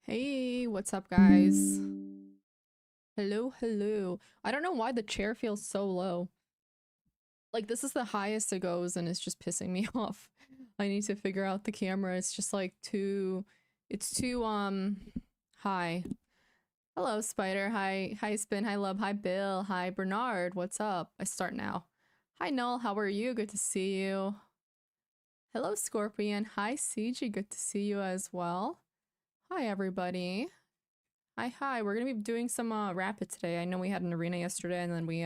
Hey, what's up, guys? Hello, hello. I don't know why the chair feels so low. Like, this is the highest it goes, and it's just pissing me off. I need to figure out the camera. It's just like it's too, high. Hello, Spider. Hi, Spin. Hi, Lub. Hi, Bill. Hi, Bernard. What's up? I start now. Hi, Null. How are you? Good to see you. Hello, Scorpion. Hi, CG. Good to see you as well. Hi, everybody. Hi. We're gonna be doing some rapid today. I know we had an arena yesterday and then we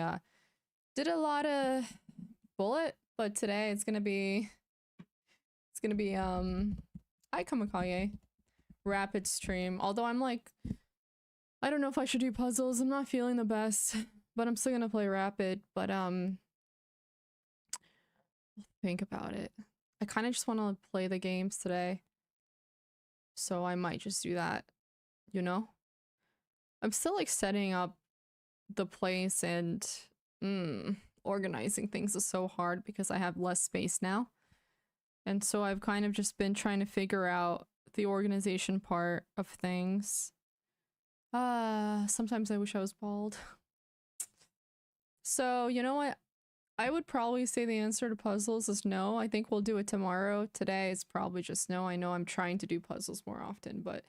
did a lot of bullet, but today it's gonna be hi Kamikaze. Rapid stream. Although I'm like, I don't know if I should do puzzles. I'm not feeling the best, but I'm still gonna play rapid, but think about it. I kind of just want to play the games today. So I might just do that, you know? I'm still like setting up the place and organizing things is so hard because I have less space now. And so I've kind of just been trying to figure out the organization part of things. Sometimes I wish I was bald. So, you know what? I would probably say the answer to puzzles is no. I think we'll do it tomorrow. Today is probably just no. I know I'm trying to do puzzles more often, but,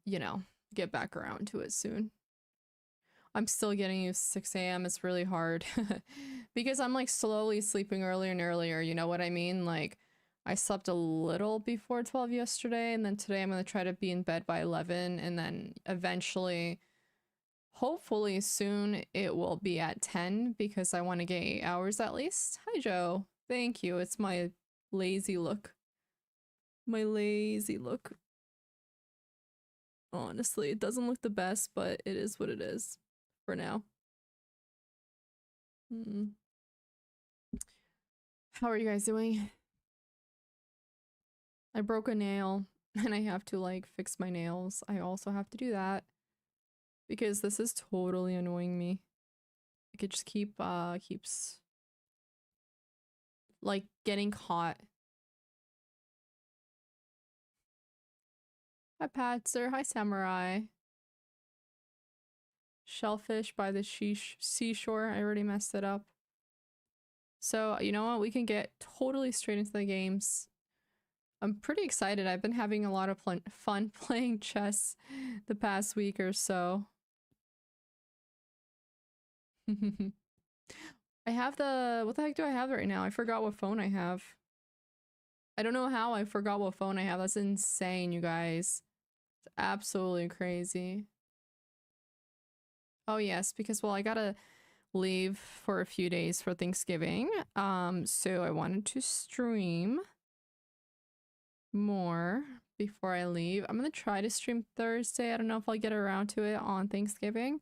you know, get back around to it soon. I'm still getting used to 6 a.m. It's really hard because I'm like slowly sleeping earlier and earlier. You know what I mean? Like I slept a little before 12 yesterday, and then today I'm going to try to be in bed by 11, and then eventually, hopefully soon, it will be at 10 because I want to get 8 hours at least. Hi, Joe. Thank you. It's my lazy look. My lazy look. Honestly, it doesn't look the best, but it is what it is for now. How are you guys doing? I broke a nail and I have to like fix my nails. I also have to do that because this is totally annoying me. Like it just keeps like getting caught. Hi Patzer, hi Samurai. Shellfish by the seashore. I already messed it up. So, you know what? We can get totally straight into the games. I'm pretty excited. I've been having a lot of fun playing chess the past week or so. I have what the heck do I have right now? I forgot what phone I have. I don't know how I forgot what phone I have. That's insane, you guys. It's absolutely crazy. Oh yes, because well, I gotta leave for a few days for Thanksgiving. So I wanted to stream more before I leave. I'm gonna try to stream Thursday. I don't know if I'll get around to it on Thanksgiving.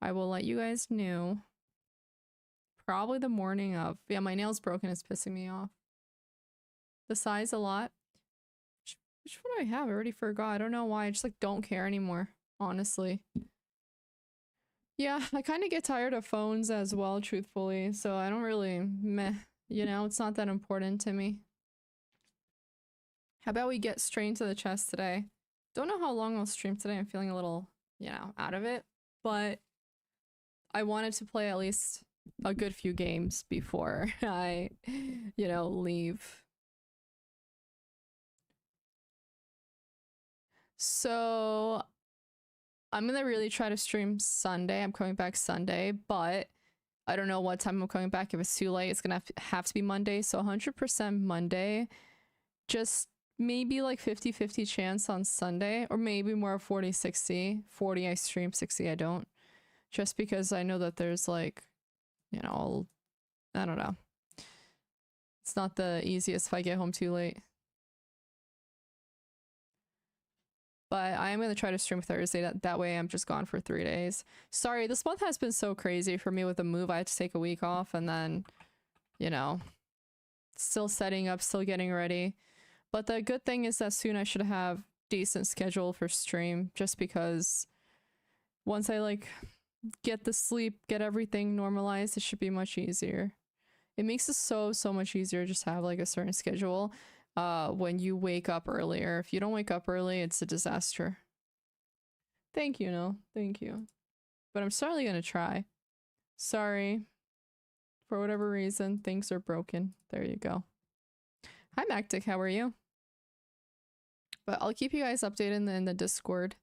I will let you guys know. Probably the morning of. Yeah, my nail's broken. It's pissing me off. The size a lot. Which one do I have? I already forgot. I don't know why. I just like don't care anymore, honestly. Yeah, I kind of get tired of phones as well, truthfully. So I don't really meh. You know, it's not that important to me. How about we get straight into the chest today? Don't know how long I'll stream today. I'm feeling a little, you know, out of it. But I wanted to play at least a good few games before I, you know, leave. So I'm gonna really try to stream Sunday. I'm coming back Sunday, but I don't know what time I'm coming back. If it's too late, it's gonna have to be Monday. So 100% Monday. Just maybe like 50-50 chance on Sunday, or maybe more 40-60. 40 I stream, 60 I don't. Just because I know that there's like, you know, I don't know. It's not the easiest if I get home too late. But I am going to try to stream Thursday. That way I'm just gone for 3 days. Sorry, this month has been so crazy for me with the move. I had to take a week off and then, you know, still setting up, still getting ready. But the good thing is that soon I should have decent schedule for stream, just because once I like get the sleep, get everything normalized, it should be much easier. It makes it so much easier just to have like a certain schedule when you wake up earlier. If you don't wake up early, it's a disaster. Thank you, no. Thank you. But I'm certainly gonna try. Sorry. For whatever reason, things are broken. There you go. Hi, Mactic. How are you? But I'll keep you guys updated in the Discord.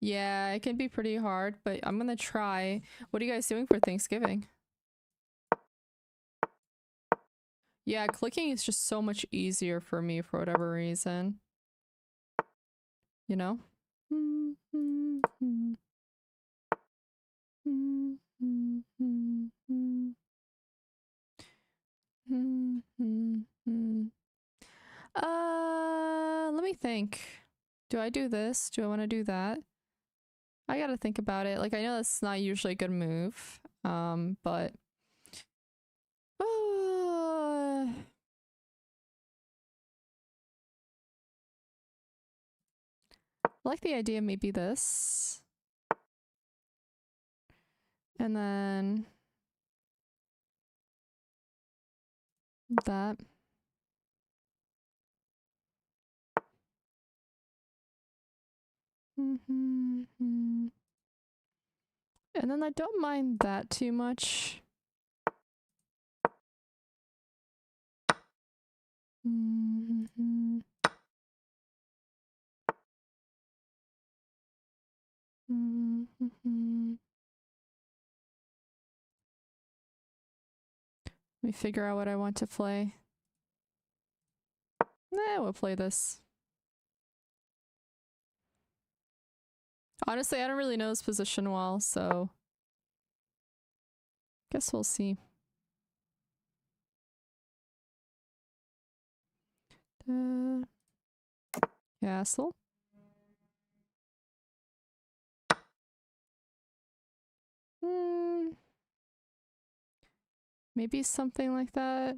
Yeah, it can be pretty hard, but I'm gonna try. What are you guys doing for Thanksgiving? Yeah, clicking is just so much easier for me for whatever reason. You know? Let me think. Do I do this? Do I want to do that? I gotta think about it. Like, I know that's not usually a good move, but I like the idea of maybe this. And then that. And then I don't mind that too much. Let me figure out what I want to play. Nah, we'll play this. Honestly, I don't really know his position well, so guess we'll see. Castle. Maybe something like that.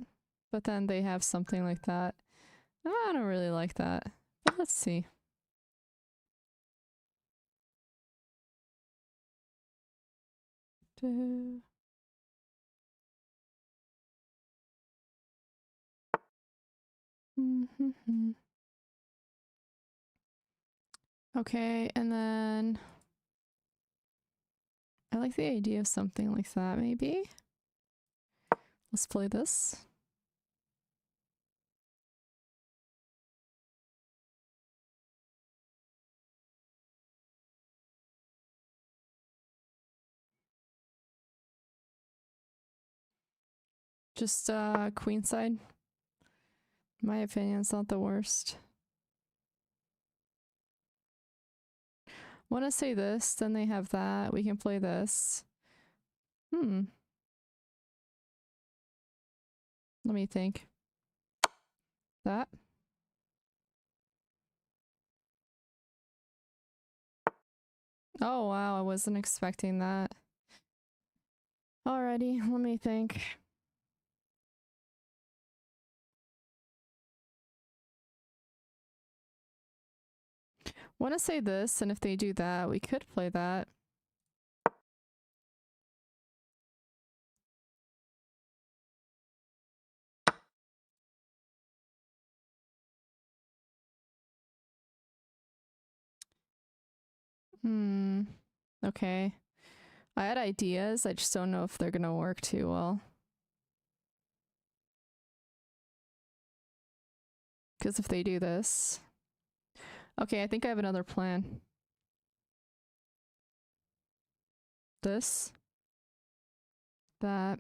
But then they have something like that. I don't really like that. But let's see. Okay, and then I like the idea of something like that, maybe. Let's play this. Just queenside. My opinion, it's not the worst. Want to say this, then they have that. We can play this. Let me think. That. Oh wow, I wasn't expecting that. Alrighty, let me think. Want to say this, and if they do that, we could play that. Okay. I had ideas, I just don't know if they're gonna work too well. Because if they do this... Okay, I think I have another plan. This. That.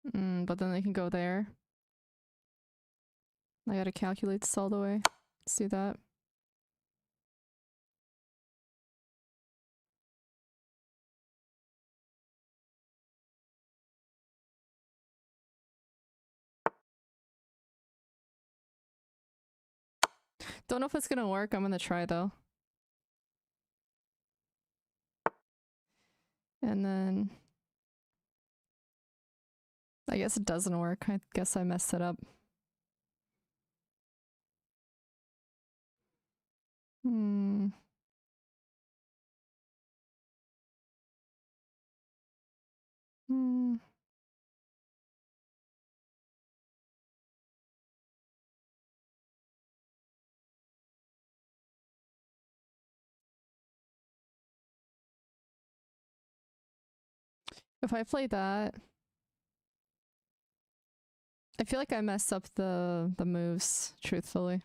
But then they can go there. I gotta calculate this all the way. Let's do that. Don't know if it's gonna work. I'm gonna try though. And then... I guess it doesn't work. I guess I messed it up. If I play that, I feel like I messed up the moves, truthfully.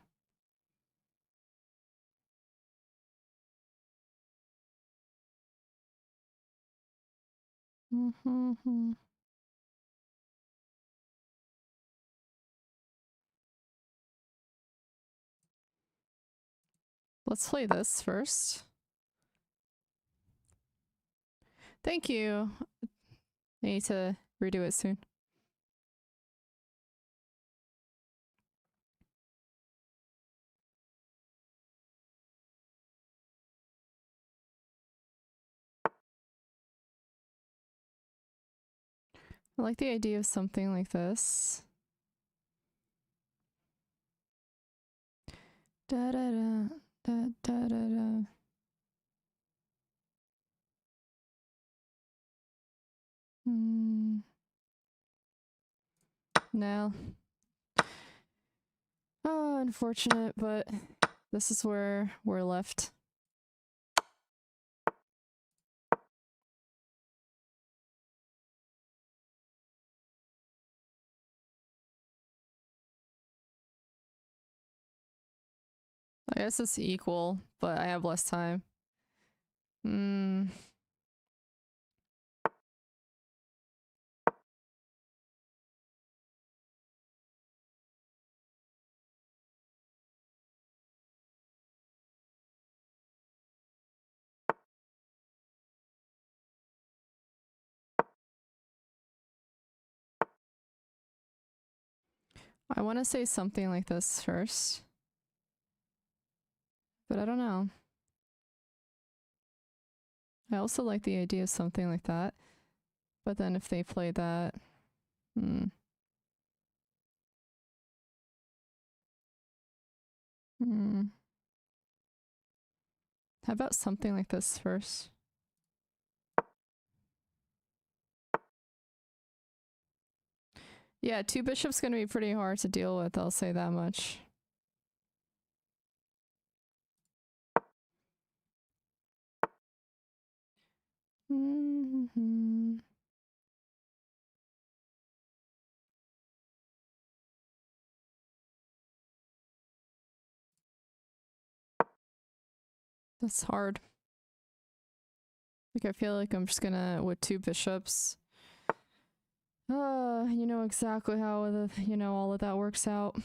Let's play this first. Thank you. I need to redo it soon. I like the idea of something like this. Da da da da da da da. No. Oh, unfortunate, but this is where we're left. I guess it's equal, but I have less time. I want to say something like this first, but I don't know. I also like the idea of something like that, but then if they play that, How about something like this first? Yeah, 2 bishops gonna be pretty hard to deal with, I'll say that much. That's hard. Like, I feel like I'm just gonna, with 2 bishops. You know exactly how all of that works out.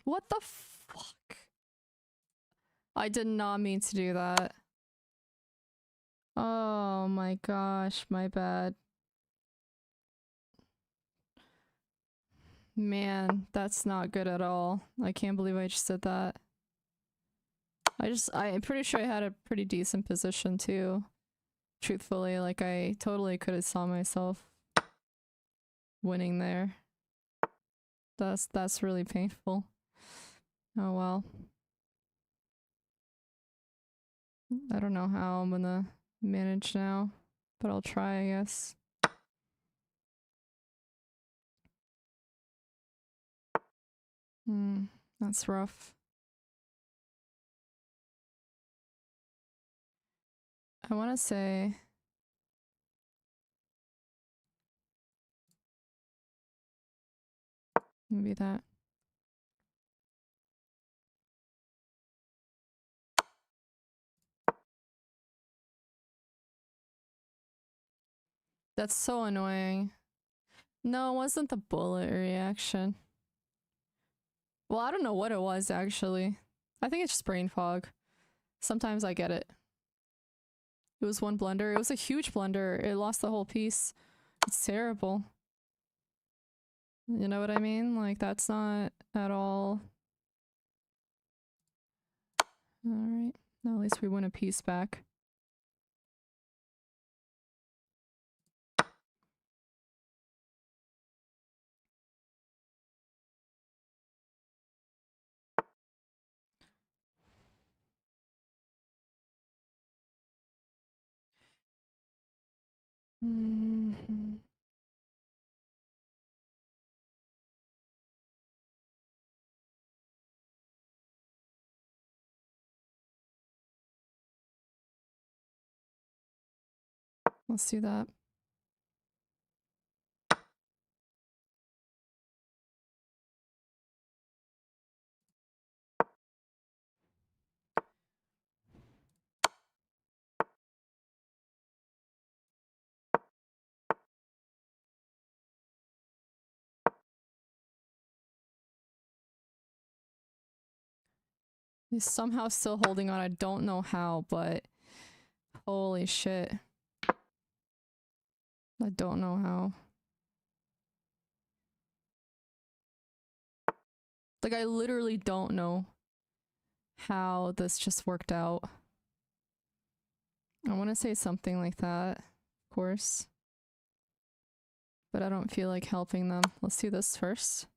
What the fuck? I did not mean to do that. Oh my gosh, my bad. Man, that's not good at all. I can't believe I just did that. I'm pretty sure I had a pretty decent position too. Truthfully, like I totally could have saw myself winning there. That's really painful. Oh well. I don't know how I'm gonna manage now, but I'll try, I guess. That's rough. I want to say maybe that. That's so annoying. No, it wasn't the bullet reaction. Well, I don't know what it was actually. I think it's just brain fog. Sometimes I get it. It was one blunder. It was a huge blunder. It lost the whole piece. It's terrible. You know what I mean? Like, that's not at all... Alright. Now at least we win a piece back. Mm-hmm. Let's do that. He's somehow still holding on. I don't know how, but holy shit. I don't know how. Like, I literally don't know how this just worked out. I want to say something like that, of course. But I don't feel like helping them. Let's do this first.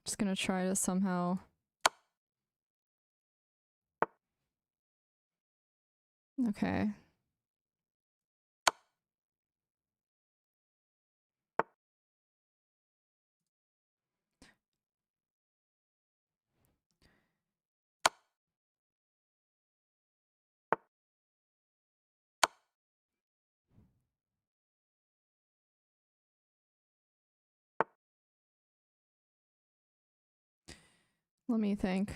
Just gonna try to somehow... Okay. Let me think.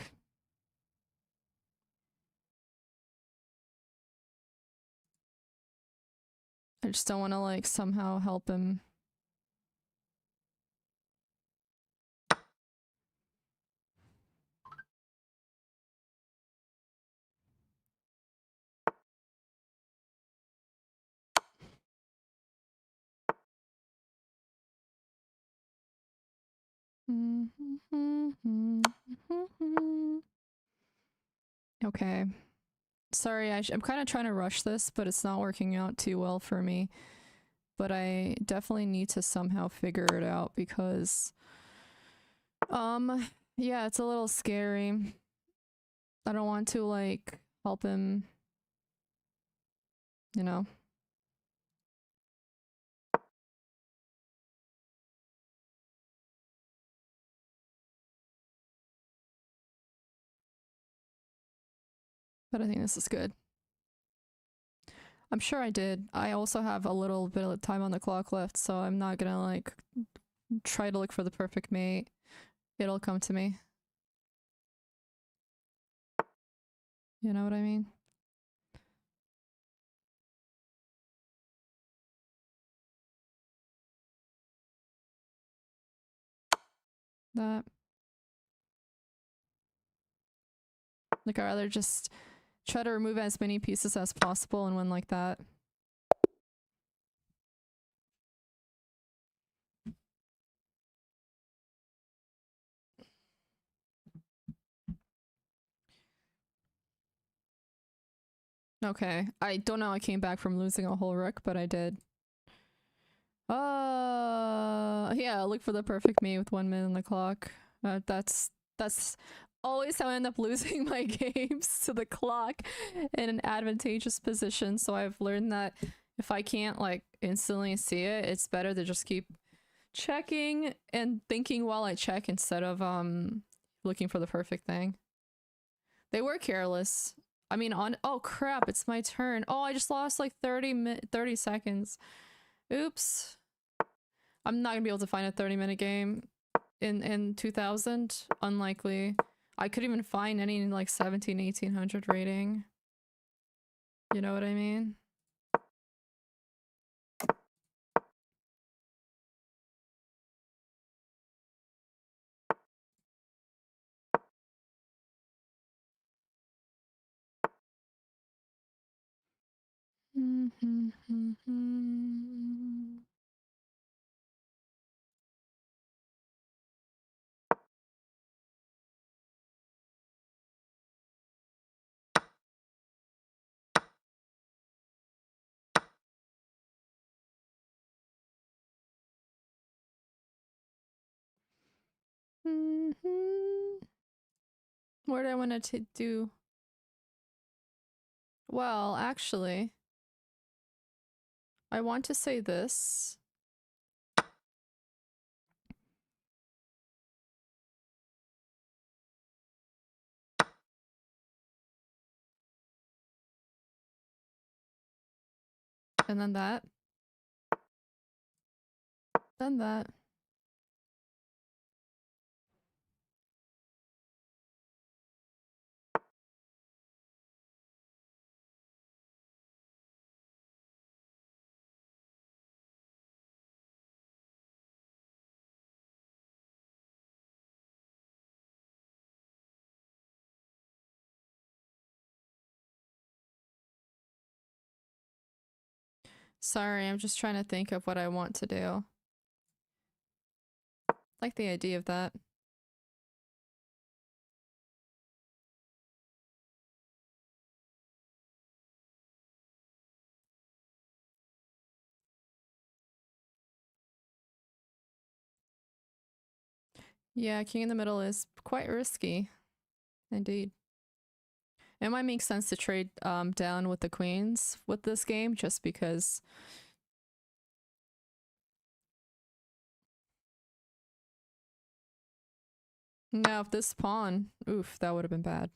I just don't want to, like, somehow help him. Okay. Sorry, I'm kind of trying to rush this, but it's not working out too well for me. But I definitely need to somehow figure it out because... yeah, it's a little scary. I don't want to, like, help him, you know? But I think this is good. I'm sure I did. I also have a little bit of time on the clock left, so I'm not gonna, like, try to look for the perfect mate. It'll come to me. You know what I mean? That. Like, I'd rather just try to remove as many pieces as possible and win like that. Okay. I don't know how I came back from losing a whole rook, but I did. Yeah, look for the perfect mate with 1 minute on the clock. That's always how I end up losing my games, to the clock in an advantageous position. So I've learned that if I can't, like, instantly see it, it's better to just keep checking and thinking while I check instead of looking for the perfect thing. They were careless. I mean, oh crap, it's my turn. Oh, I just lost like 30 seconds. Oops. I'm not gonna be able to find a 30-minute game in 2000. Unlikely. I couldn't even find any in like 1800 rating. You know what I mean? What do I want to do? Well, actually, I want to say this. And then that. Then that. Sorry, I'm just trying to think of what I want to do. Like the idea of that. Yeah, king in the middle is quite risky. Indeed. It might make sense to trade down with the queens with this game, just because. Now, if this pawn, oof, that would have been bad.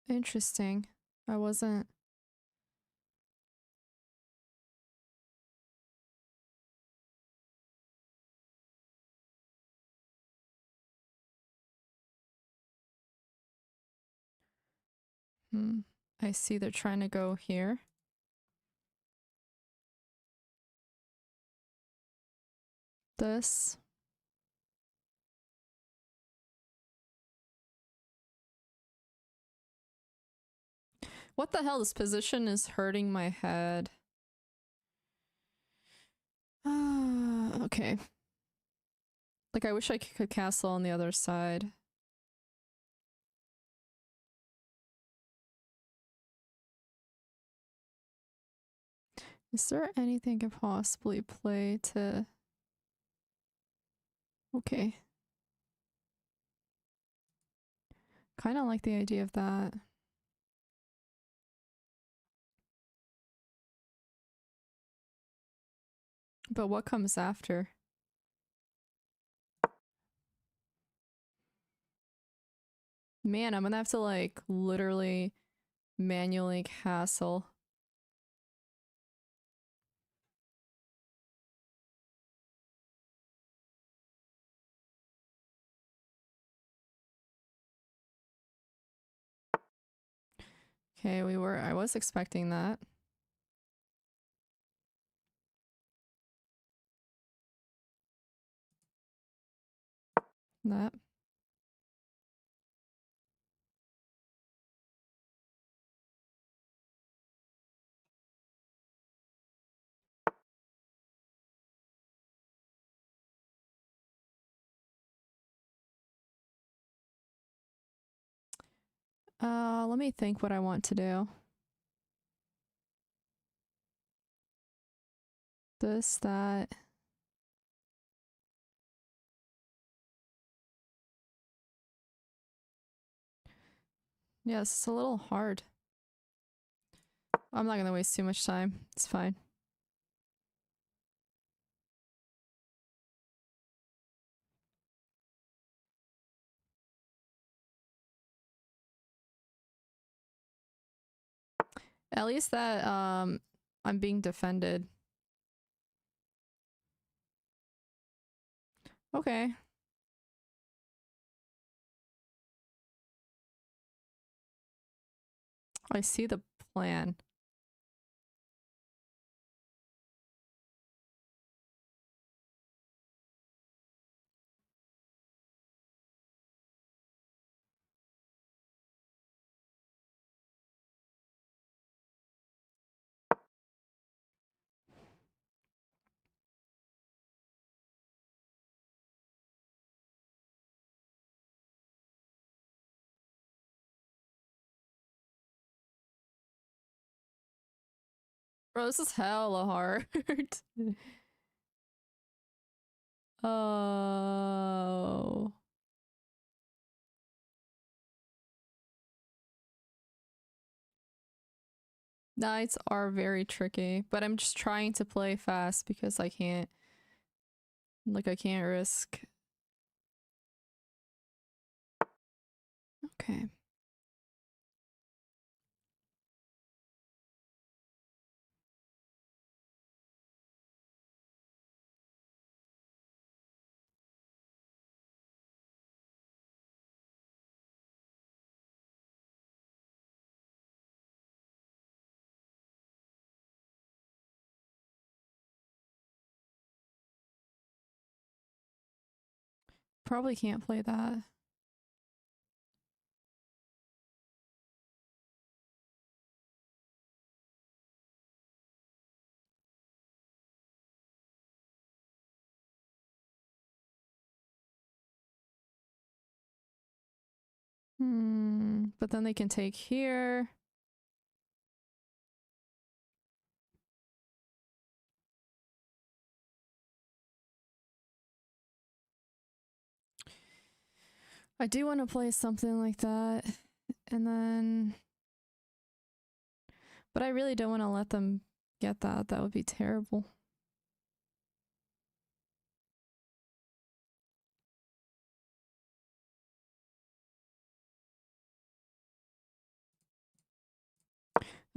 Interesting. I wasn't. I see they're trying to go here. This. What the hell? This position is hurting my head. Okay. Like, I wish I could castle on the other side. Is there anything I could possibly play to... Okay. Kind of like the idea of that. But what comes after? Man, I'm gonna have to, like, literally manually castle. Okay, I was expecting that. That. Let me think what I want to do. This, that. Yes, it's a little hard. I'm not gonna waste too much time. It's fine. At least that I'm being defended. Okay. I see the plan. Bro, this is hella hard. Oh. Nights are very tricky, but I'm just trying to play fast because I can't, like, I can't risk. Okay. Probably can't play that. But then they can take here. I do want to play something like that. And then... But I really don't want to let them get that. That would be terrible.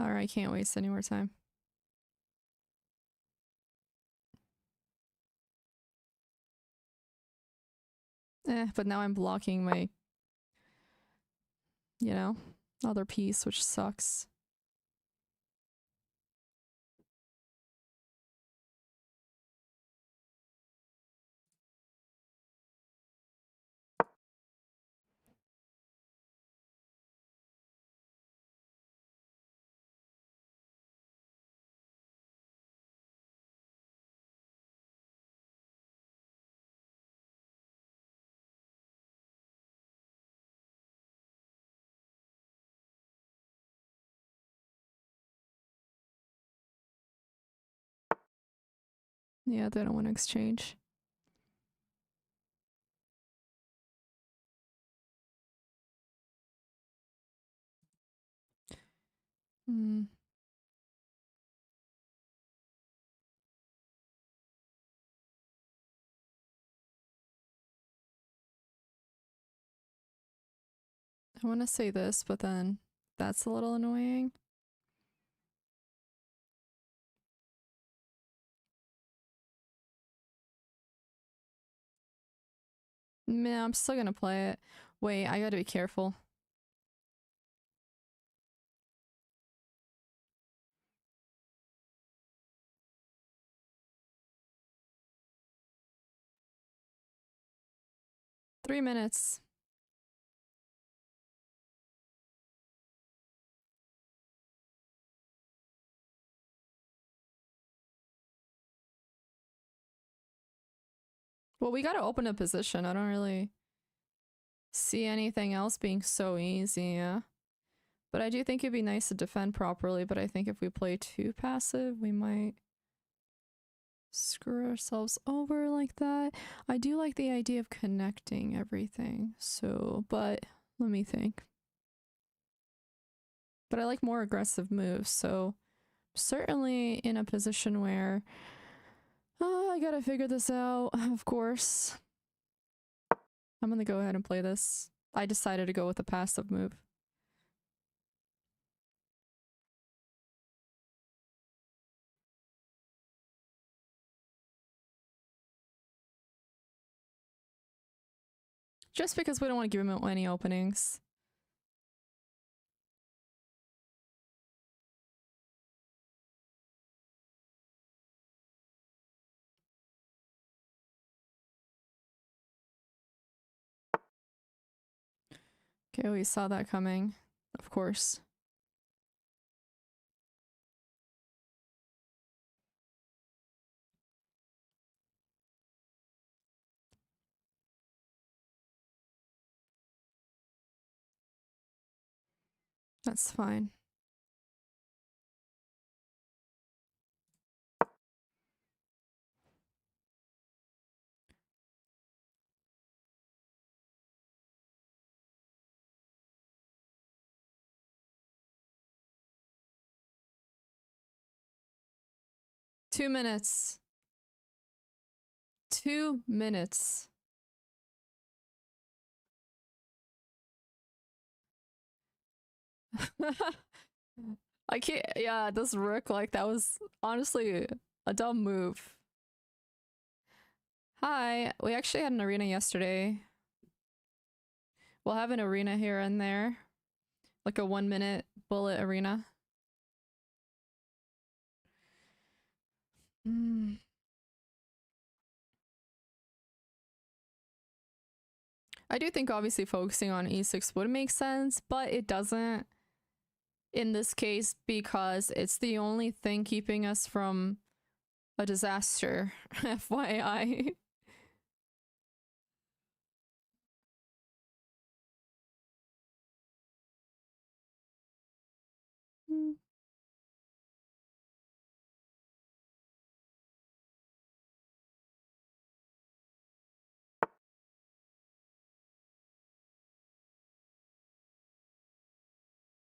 Alright, can't waste any more time. But now I'm blocking my, you know, other piece, which sucks. Yeah, they don't want to exchange. Hmm. I want to say this, but then that's a little annoying. Man, I'm still gonna play it. Wait, I gotta be careful. Three minutes. Well, we gotta open a position. I don't really see anything else being so easy, yeah. But I do think it'd be nice to defend properly, but I think if we play too passive, we might screw ourselves over like that. I do like the idea of connecting everything, so, but let me think. But I like more aggressive moves, so certainly in a position where I gotta figure this out, of course. I'm gonna go ahead and play this. I decided to go with a passive move. Just because we don't want to give him any openings. Okay, we saw that coming, of course. That's fine. 2 minutes. 2 minutes. I can't. Yeah, this rook, like, that was honestly a dumb move. Hi. We actually had an arena yesterday. We'll have an arena here and there. Like a 1 minute bullet arena. Mm. I do think obviously focusing on e6 would make sense, but it doesn't in this case because it's the only thing keeping us from a disaster. FYI.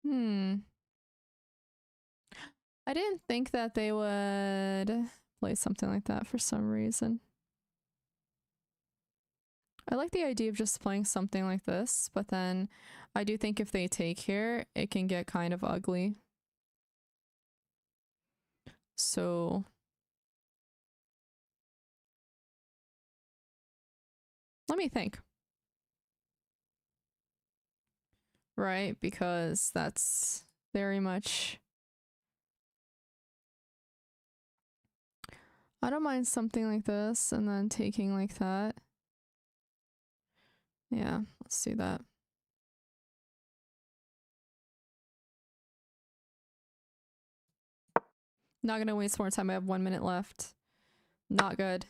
Hmm. I didn't think that they would play something like that for some reason. I like the idea of just playing something like this, but then I do think if they take here, it can get kind of ugly. So let me think. Right? Because that's very much. I don't mind something like this and then taking like that. Yeah, let's do that. Not gonna waste more time. I have 1 minute left. Not good.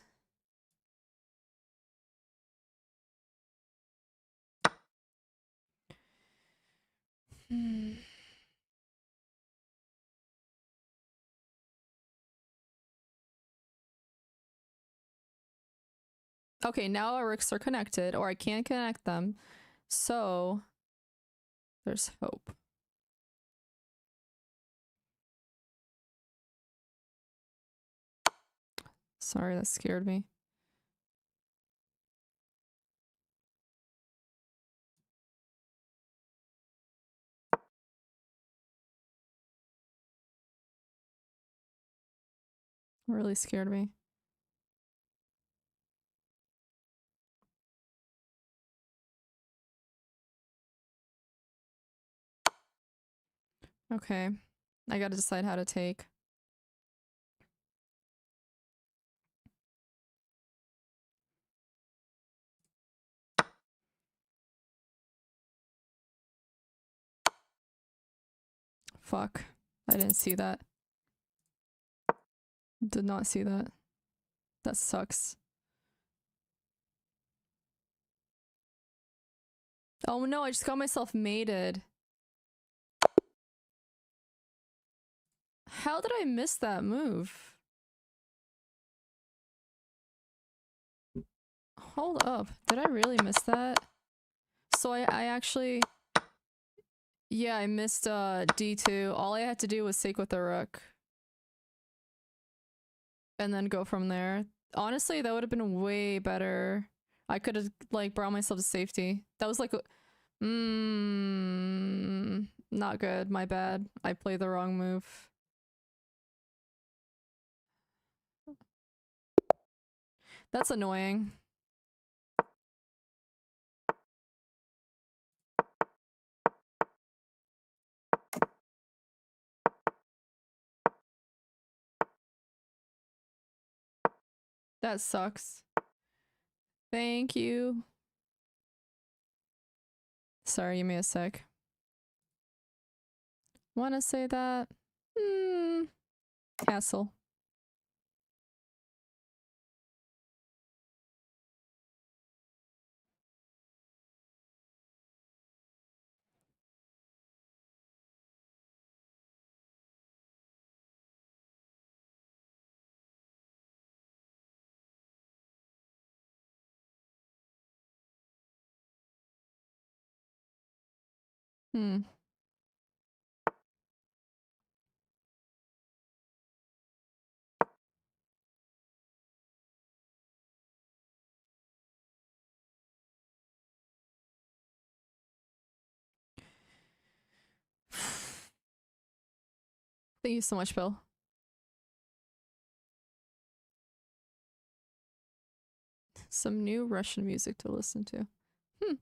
Okay, now our rooks are connected, or I can't connect them. So there's hope. Sorry, that scared me. Really scared me. Okay. I gotta decide how to take. Fuck. I didn't see that. Did not see that. That sucks. Oh no, I just got myself mated. How did I miss that move? Hold up. Did I really miss that? So I actually... Yeah, I missed D2. All I had to do was take with the rook. And then go from there. Honestly, that would have been way better. I could have, like, brought myself to safety. That was like... not good. My bad. I played the wrong move. That's annoying. That sucks. Thank you. Sorry, give me a sec. Wanna say that? Castle. Hmm. Thank you so much, Bill. Some new Russian music to listen to. Hmm.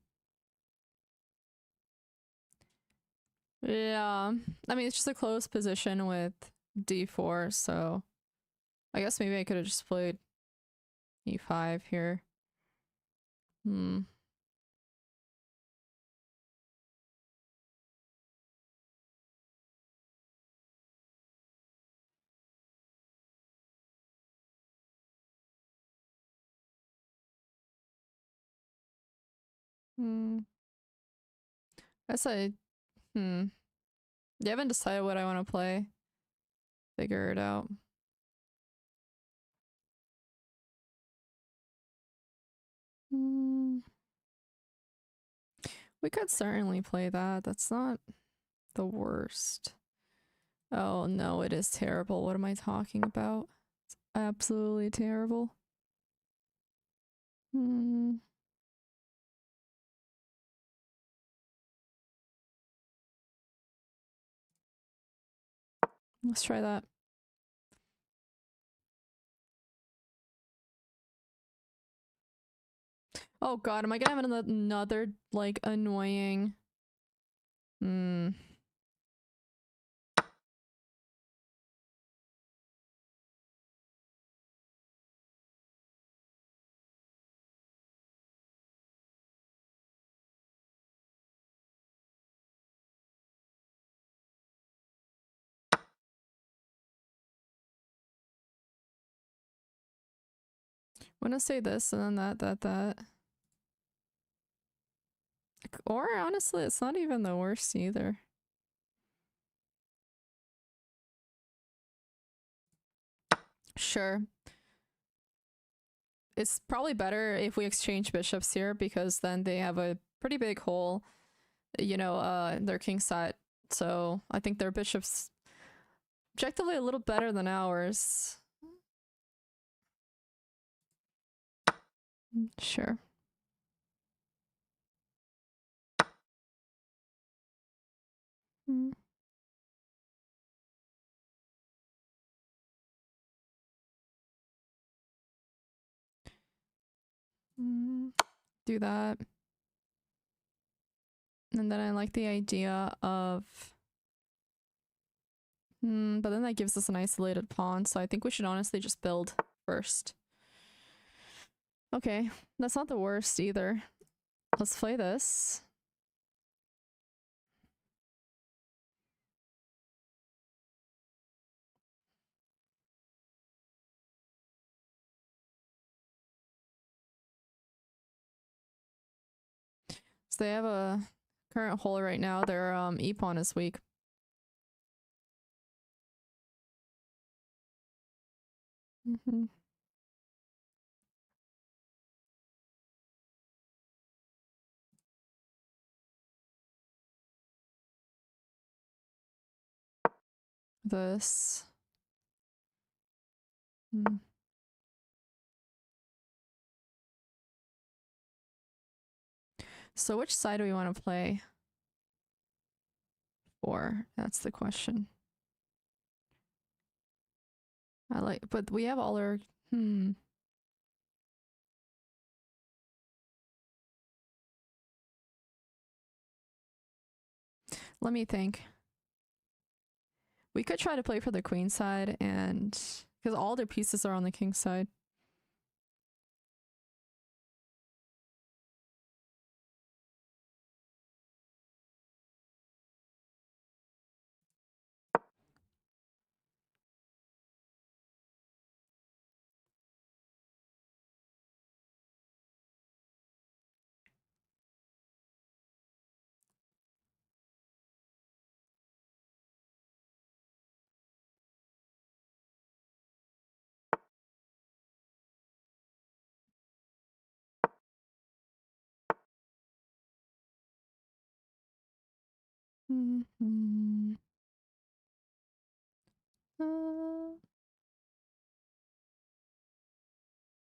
Yeah. I mean, it's just a close position with d4, so I guess maybe I could have just played e5 here. Hmm. Hmm. Guess I. Hmm. You haven't decided what I want to play. Figure it out. Hmm. We could certainly play that. That's not the worst. Oh no, it is terrible. What am I talking about? It's absolutely terrible. Hmm. Let's try that. Oh god, am I gonna have another like annoying? Hmm. I'm gonna say this and then that. Or honestly, it's not even the worst either. Sure. It's probably better if we exchange bishops here because then they have a pretty big hole, you know, their king side. So I think their bishop's objectively a little better than ours. Sure. Mm. Mm. Do that. And then I like the idea of... but then that gives us an isolated pawn, so I think we should honestly just build first. Okay, that's not the worst either. Let's play this. So they have a current hole right now. Their e-pawn is weak. This. Hmm. So which side do we want to play for? That's the question. I like, but we have all our... Let me think. We could try to play for the queen side and... Because all their pieces are on the king side.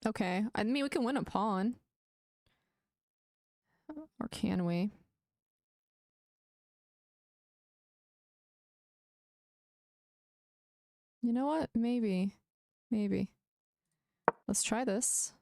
Okay. I mean, we can win a pawn. Or can we? You know what? Maybe. Maybe. Let's try this.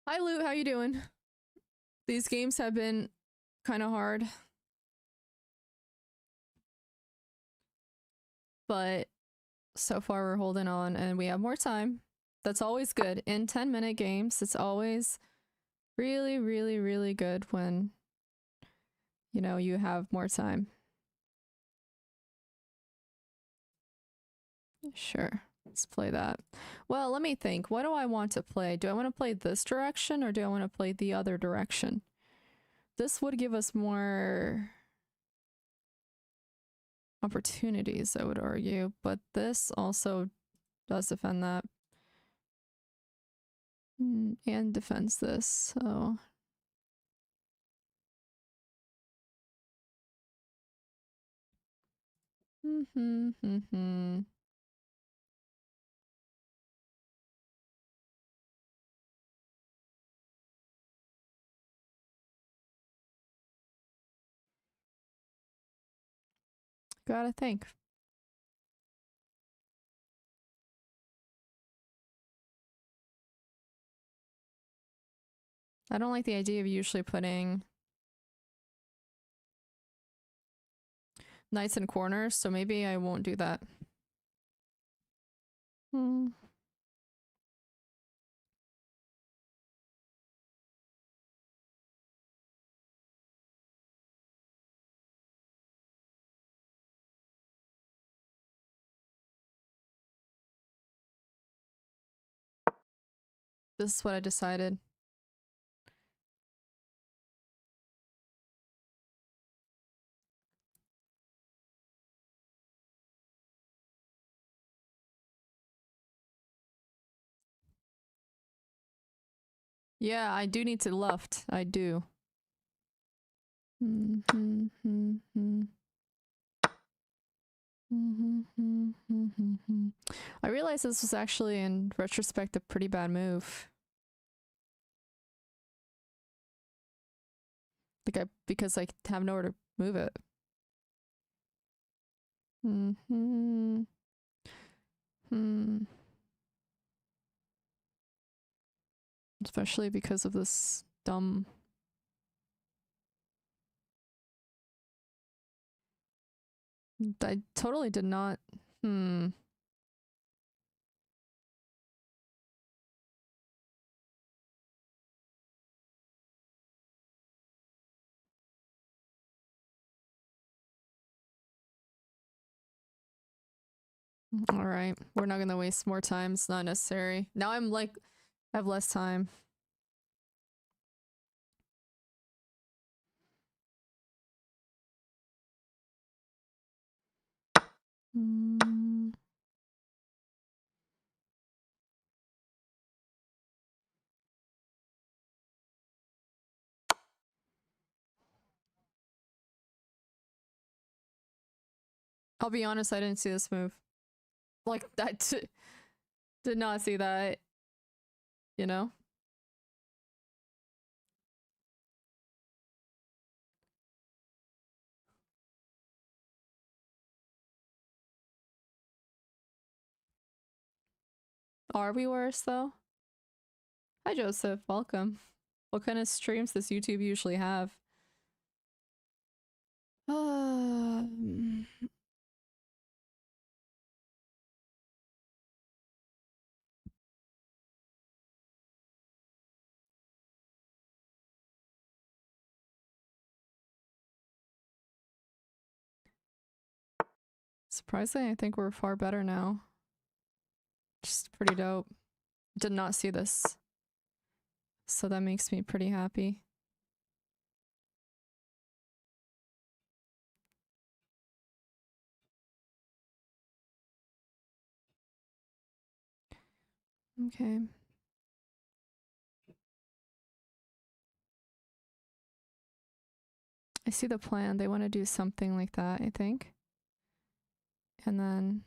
Hi, Lou. How you doing? These games have been kind of hard, but so far we're holding on and we have more time. That's always good. In 10-minute games, it's always really, really, really good when, you know, you have more time. Sure. Let's play that. Well, let me think. What do I want to play? Do I want to play this direction or do I want to play the other direction? This would give us more opportunities, I would argue, but this also does defend that. And defends this, so... Gotta think. I don't like the idea of usually putting knights in corners, so maybe I won't do that. This is what I decided. Yeah, I do need to left. I do. I realized this was actually, in retrospect, a pretty bad move. Like because I have nowhere to move it. Especially because of this dumb... I totally did not... Alright, we're not gonna waste more time. It's not necessary. Now I'm like... I have less time. I'll be honest, I didn't see this move. Like, did not see that, you know? Are we worse, though? Hi, Joseph. Welcome. What kind of streams does YouTube usually have? Surprisingly, I think we're far better now. Just pretty dope. Did not see this. So that makes me pretty happy. Okay. I see the plan. They want to do something like that, I think. And then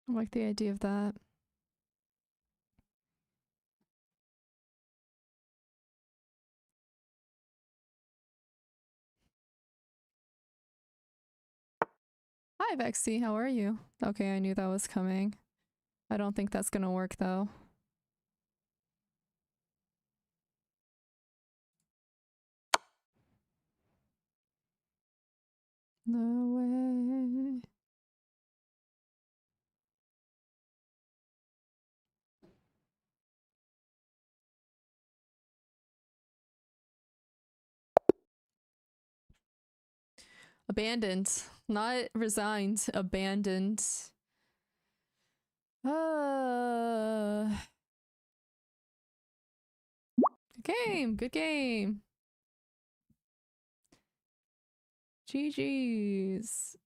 I like the idea of that. Hi, Vexy. How are you? Okay, I knew that was coming. I don't think that's gonna work though. No way. Abandoned. Not resigned. Abandoned. Good game. Good game. GG's.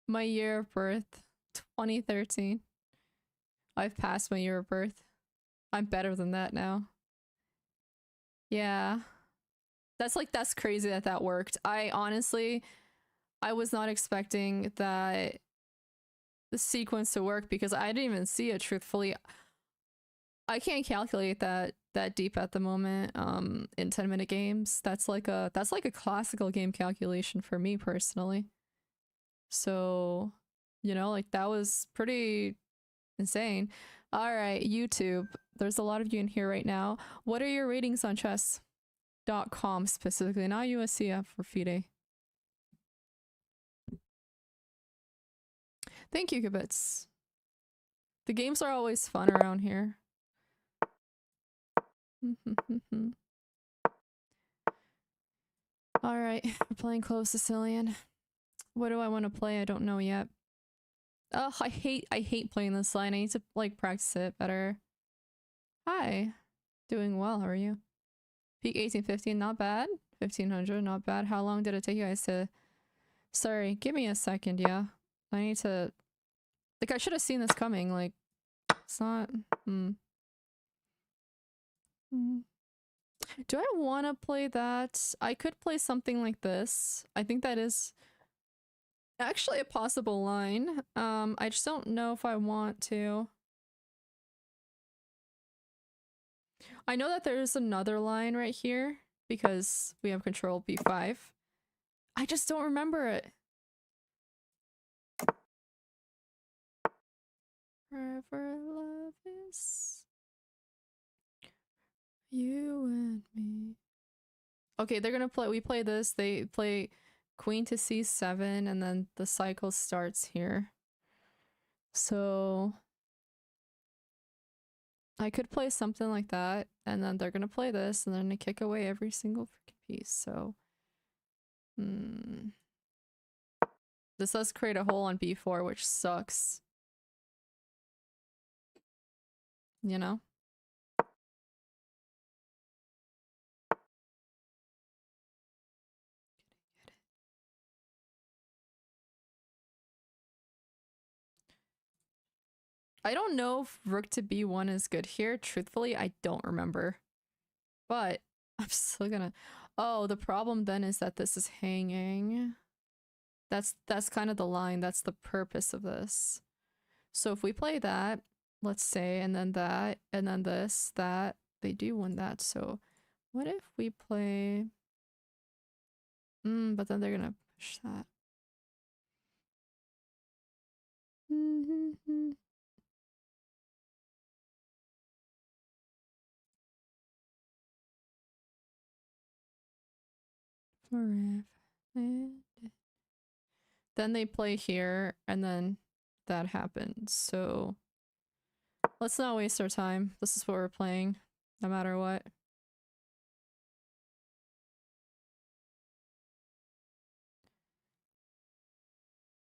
My year of birth. 2013. I've passed my year of birth. I'm better than that now. Yeah. That's crazy that that worked. I honestly, I was not expecting that the sequence to work because I didn't even see it truthfully. I can't calculate that deep at the moment in 10-minute games. That's like a classical game calculation for me personally. So, you know, like that was pretty insane. All right, YouTube. There's a lot of you in here right now. What are your ratings on chess.com specifically, not USCF for FIDE? Thank you, Kibitz. The games are always fun around here. All right, we're playing Close Sicilian. What do I want to play? I don't know yet. Oh, I hate playing this line. I need to like practice it better. Hi. Doing well, how are you? Peak 1815, not bad. 1500, not bad. How long did it take you guys to... Sorry, give me a second, yeah. I need to... Like, I should have seen this coming, like... It's not... Do I want to play that? I could play something like this. I think that is actually a possible line. I just don't know if I want to. I know that there's another line right here because we have control b5. I just don't remember it. Forever love is you and me. Okay, they're gonna play, we play this, they play queen to c7 and then the cycle starts here. So I could play something like that, and then they're gonna play this, and then they kick away every single freaking piece, so... This does create a hole on b4, which sucks. You know? I don't know if rook to b1 is good here. Truthfully, I don't remember. But I'm still gonna... Oh, the problem then is that this is hanging. That's kind of the line. That's the purpose of this. So if we play that, let's say, and then that, and then this, that, they do win that. So what if we play... but then they're gonna push that. Forever. Then they play here, and then that happens. So let's not waste our time. This is what we're playing, no matter what.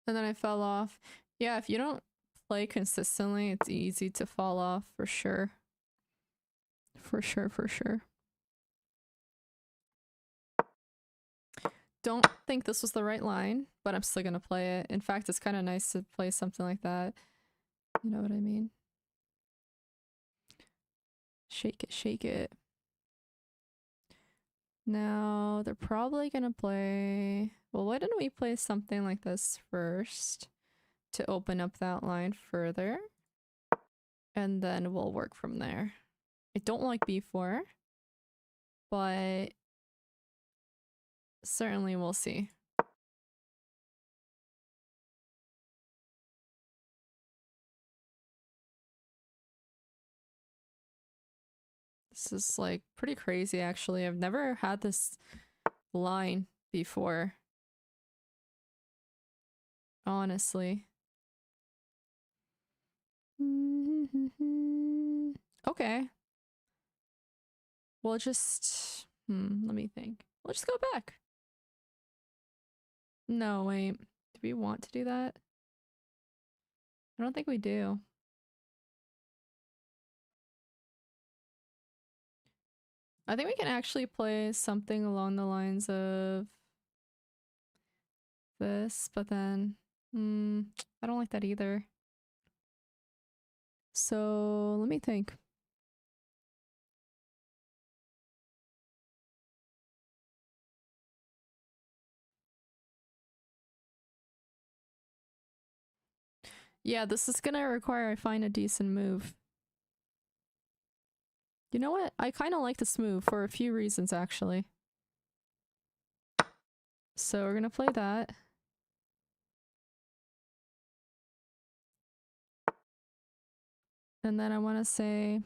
And then I fell off. Yeah, if you don't play consistently, it's easy to fall off for sure. For sure, for sure. Don't think this was the right line, but I'm still gonna play it. In fact, it's kind of nice to play something like that. You know what I mean? Shake it, shake it. Now, they're probably gonna play... Well, why didn't we play something like this first to open up that line further? And then we'll work from there. I don't like b4, but certainly we'll see. This is like pretty crazy actually. I've never had this line before. Honestly. Okay. We'll just... let me think. We'll just go back. No, wait. Do we want to do that? I don't think we do. I think we can actually play something along the lines of this, but then... I don't like that either. So, let me think. Yeah, this is gonna require I find a decent move. You know what? I kind of like this move for a few reasons, actually. So we're gonna play that. And then I want to say...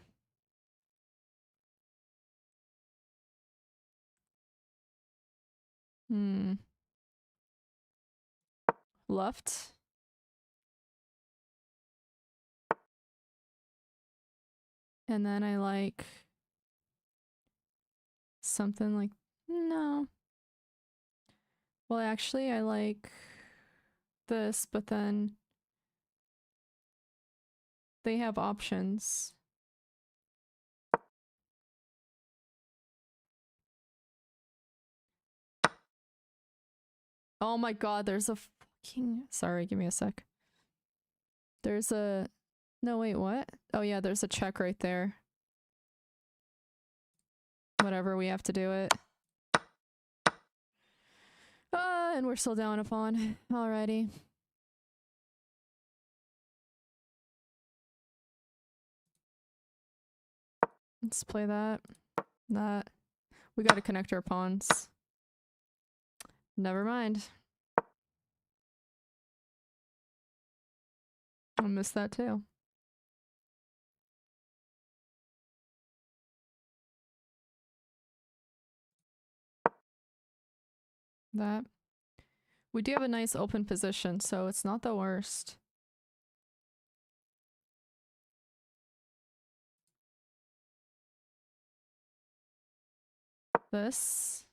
Left. And then I like... something like... No. Well, actually, I like this, but then they have options. Oh my god, there's a fucking... Sorry, give me a sec. There's a... No, wait, what? Oh yeah, there's a check right there. Whatever, we have to do it. And we're still down a pawn. Alrighty. Let's play that. That. We gotta connect our pawns. Never mind. I missed that too. That. We do have a nice open position, so it's not the worst. This.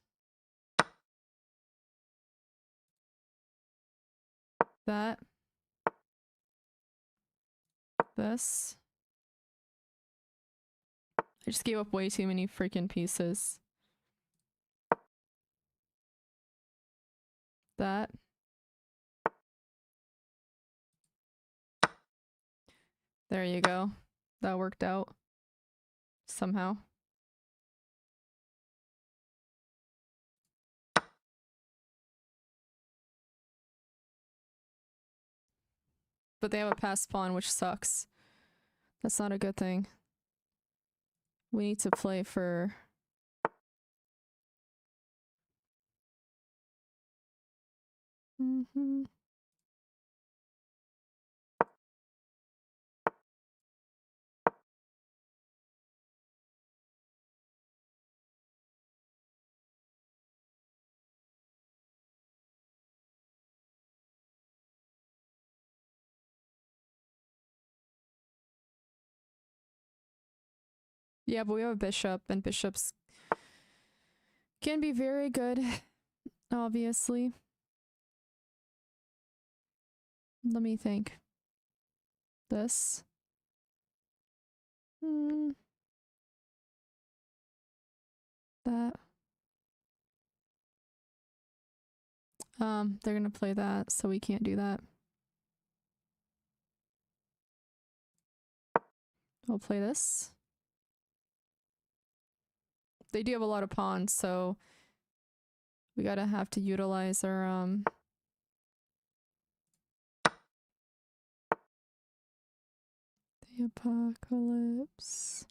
That. This. I just gave up way too many freaking pieces. That. There you go. That worked out. Somehow. But they have a passed pawn, which sucks. That's not a good thing. We need to play for... Yeah, but we have a bishop, and bishops can be very good, obviously. Let me think. This. That. They're gonna play that, so we can't do that. We'll play this. They do have a lot of pawns, so we gotta have to utilize our the apocalypse.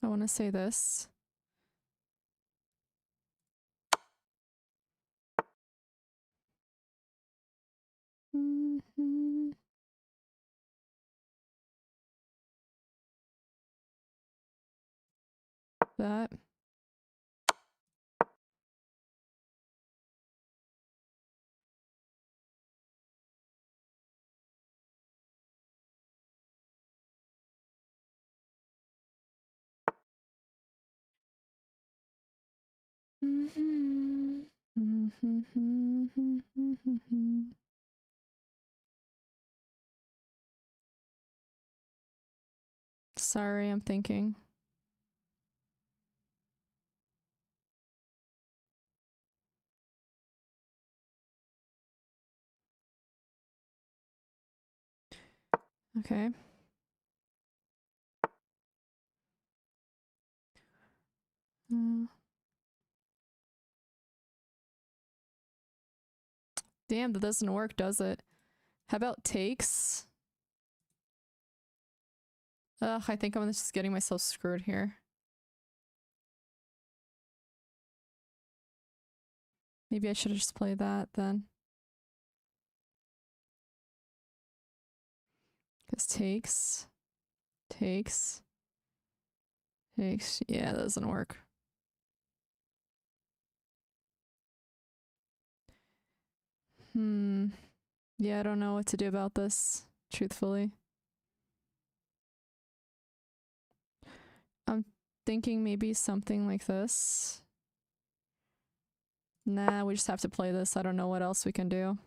I want to say this. That. Sorry, I'm thinking. Okay. Damn, that doesn't work, does it? How about takes? Ugh, I think I'm just getting myself screwed here. Maybe I should have just played that then. Because takes. Yeah, that doesn't work. Yeah, I don't know what to do about this, truthfully. I'm thinking maybe something like this. Nah, we just have to play this. I don't know what else we can do.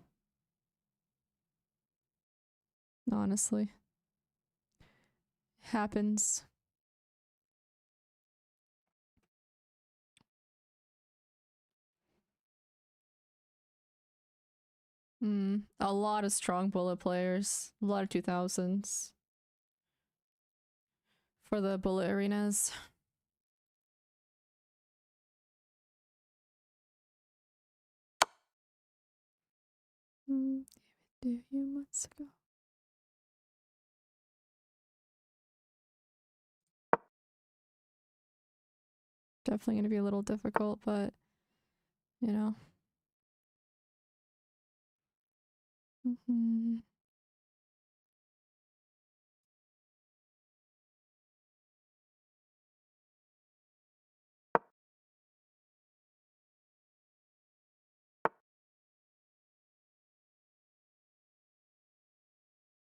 Honestly. Happens. A lot of strong bullet players. A lot of 2000s. For the bullet arenas. Gave it to you months ago. Definitely going to be a little difficult, but you know.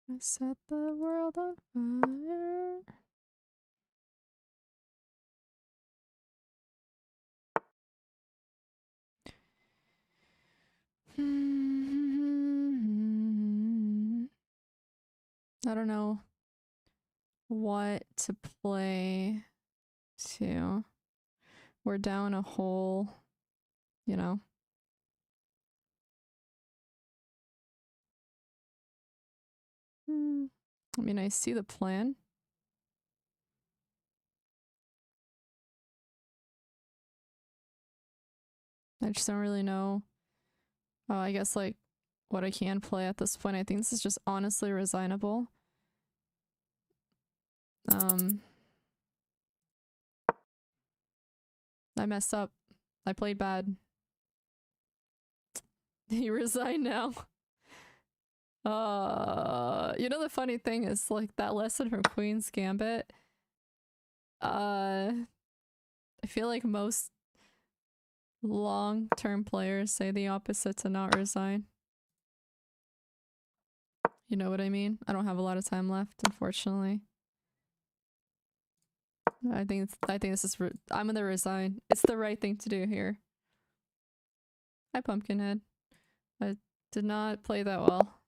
I set the world on fire. I don't know what to play to. We're down a hole, you know. I mean, I see the plan. I just don't really know. Oh, I guess like what I can play at this point. I think this is just honestly resignable. I messed up. I played bad. You resign now. You know the funny thing is like that lesson from Queen's Gambit. I feel like most long-term players say the opposite to not resign. You know what I mean? I don't have a lot of time left, unfortunately. I think this is I'm gonna resign. It's the right thing to do here. Hi, Pumpkinhead. I did not play that well.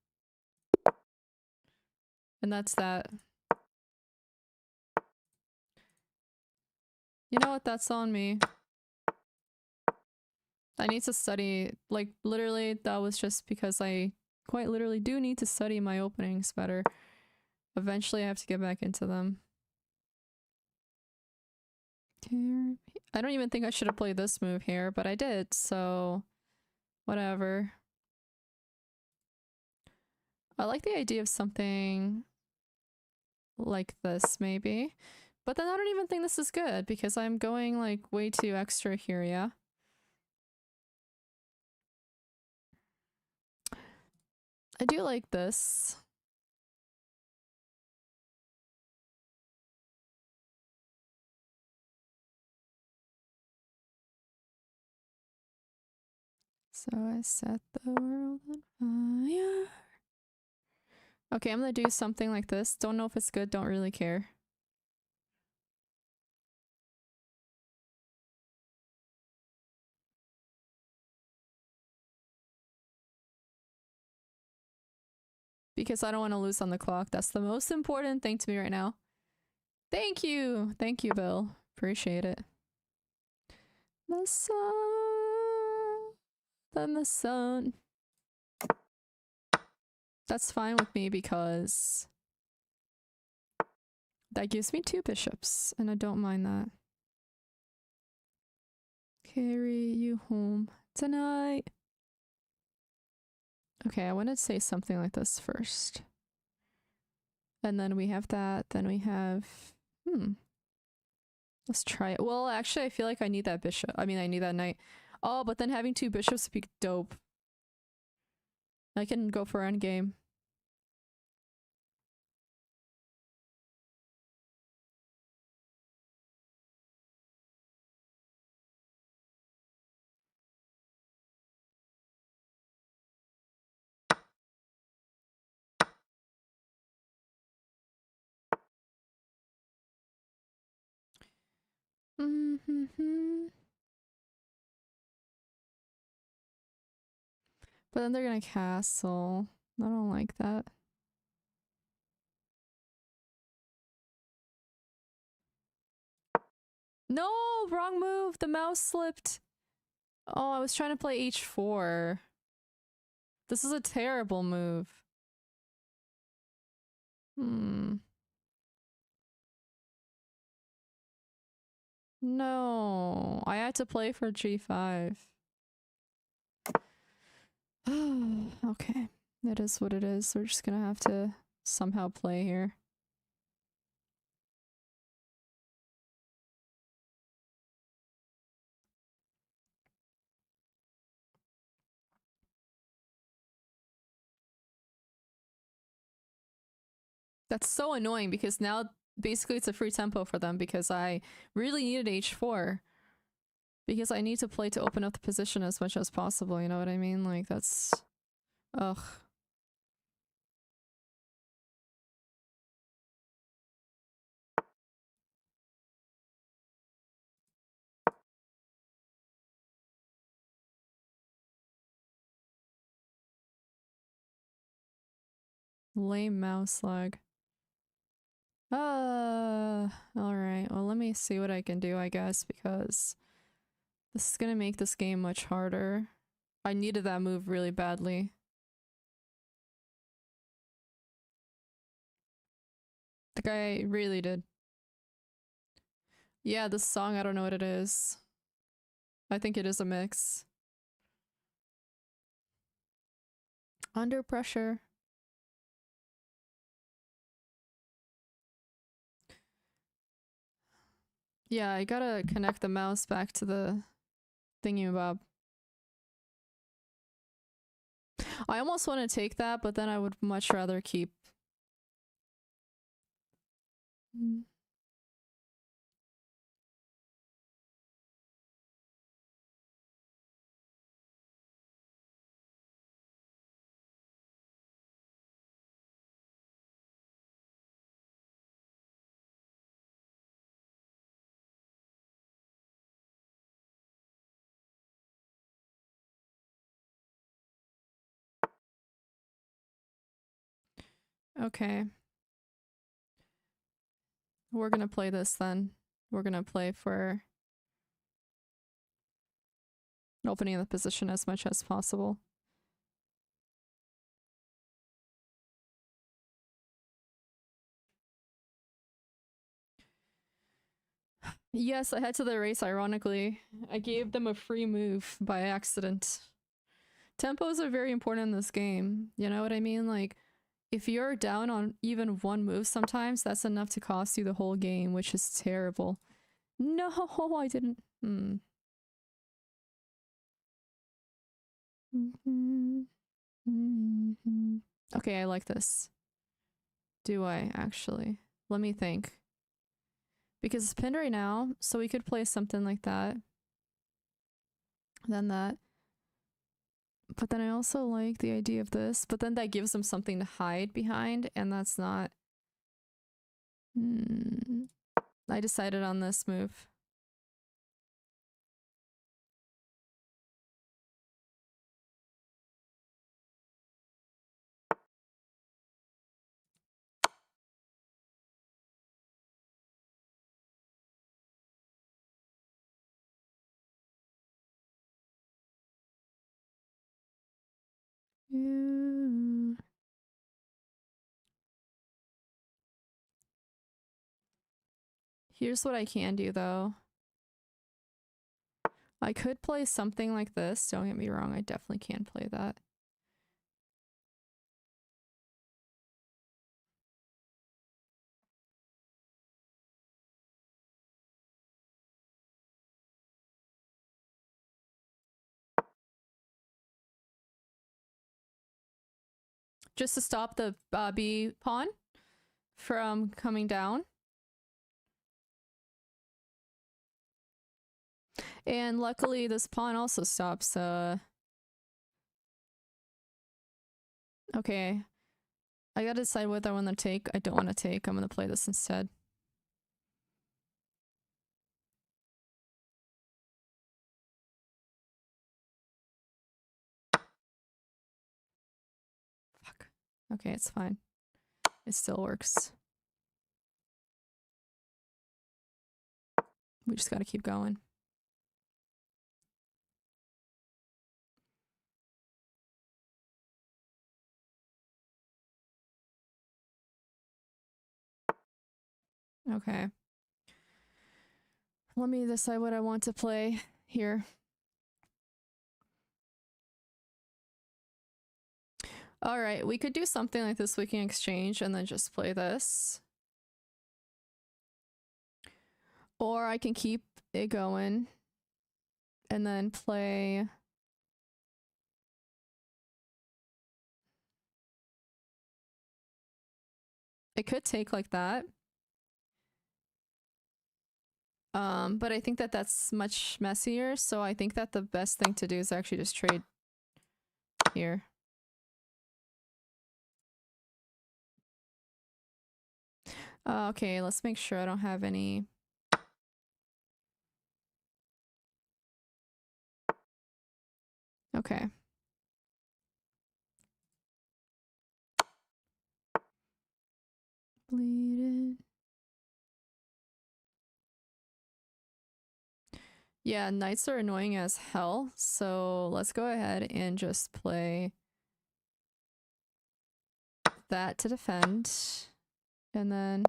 And that's that. You know what? That's on me. I need to study, like, literally, that was just because I quite literally do need to study my openings better. Eventually, I have to get back into them. I don't even think I should have played this move here, but I did, so whatever. I like the idea of something like this, maybe. But then I don't even think this is good because I'm going like way too extra here, yeah? I do like this. So I set the world on fire. Okay, I'm gonna do something like this. Don't know if it's good, don't really care. Because I don't want to lose on the clock. That's the most important thing to me right now. Thank you! Thank you, Bill. Appreciate it. The sun. Then the sun. That's fine with me because that gives me 2 bishops, and I don't mind that. Carry you home tonight. Okay, I want to say something like this first. And then we have that, then we have... Let's try it. Well, actually, I feel like I need that bishop. I mean, I need that knight. Oh, but then having 2 bishops would be dope. I can go for endgame. But then they're gonna castle. I don't like that. No! Wrong move! The mouse slipped! Oh, I was trying to play h4. This is a terrible move. No. I had to play for g5. Okay. It is what it is. We're just gonna have to somehow play here. That's so annoying because now basically it's a free tempo for them because I really needed h4. Because I need to play to open up the position as much as possible, you know what I mean? Like, that's... Ugh. Lame mouse lag. Alright. Well, let me see what I can do, I guess, because this is gonna make this game much harder. I needed that move really badly. The guy really did. Yeah, this song, I don't know what it is. I think it is a mix. Under pressure. Yeah, I gotta connect the mouse back to the thingy-bob. I almost want to take that, but then I would much rather keep... Okay. We're gonna play this then. We're gonna play for opening the position as much as possible. Yes, I head to the race, ironically. I gave them a free move by accident. Tempos are very important in this game. You know what I mean? Like, if you're down on even one move sometimes, that's enough to cost you the whole game, which is terrible. No, I didn't. Okay, I like this. Do I actually? Let me think. Because it's pinned right now, so we could play something like that. Then that. But then I also like the idea of this. But then that gives them something to hide behind, and that's not... I decided on this move. Yeah. Here's what I can do, though. I could play something like this. Don't get me wrong, I definitely can play that. Just to stop the B pawn from coming down. And luckily this pawn also stops. Okay. I gotta decide whether I want to take. I don't want to take. I'm gonna play this instead. Fuck. Okay, it's fine. It still works. We just gotta keep going. Okay. Let me decide what I want to play here. All right, we could do something like this. We can exchange and then just play this. Or I can keep it going and then play... It could take like that. But I think that that's much messier, so I think that the best thing to do is actually just trade here. Okay, let's make sure I don't have any... Okay. Bleed it. Yeah, knights are annoying as hell, so let's go ahead and just play that to defend. And then...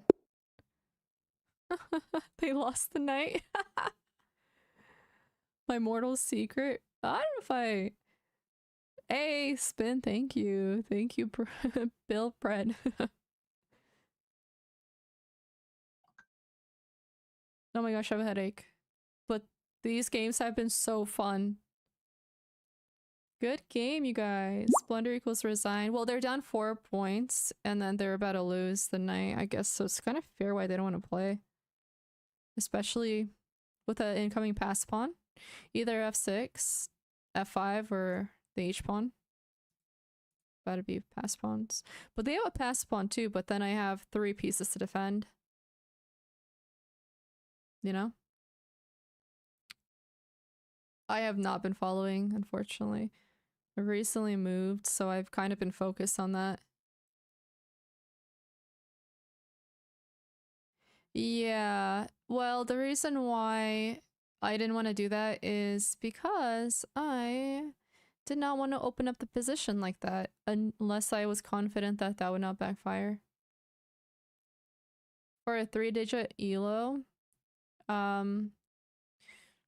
They lost the knight. My mortal secret. I don't know if I... Hey, spin, thank you. Thank you, Bill Bread. Oh my gosh, I have a headache. But these games have been so fun. Good game, you guys. Blunder equals resign. Well, they're down 4 points, and then they're about to lose the knight, I guess. So it's kind of fair why they don't want to play. Especially with an incoming pass pawn. Either f6, f5, or the h-pawn. About to be pass pawns. But they have a pass pawn too, but then I have 3 pieces to defend. You know? I have not been following, unfortunately. I've recently moved, so I've kind of been focused on that. Yeah. Well, the reason why I didn't want to do that is because I did not want to open up the position like that unless I was confident that that would not backfire. For a 3-digit ELO, um,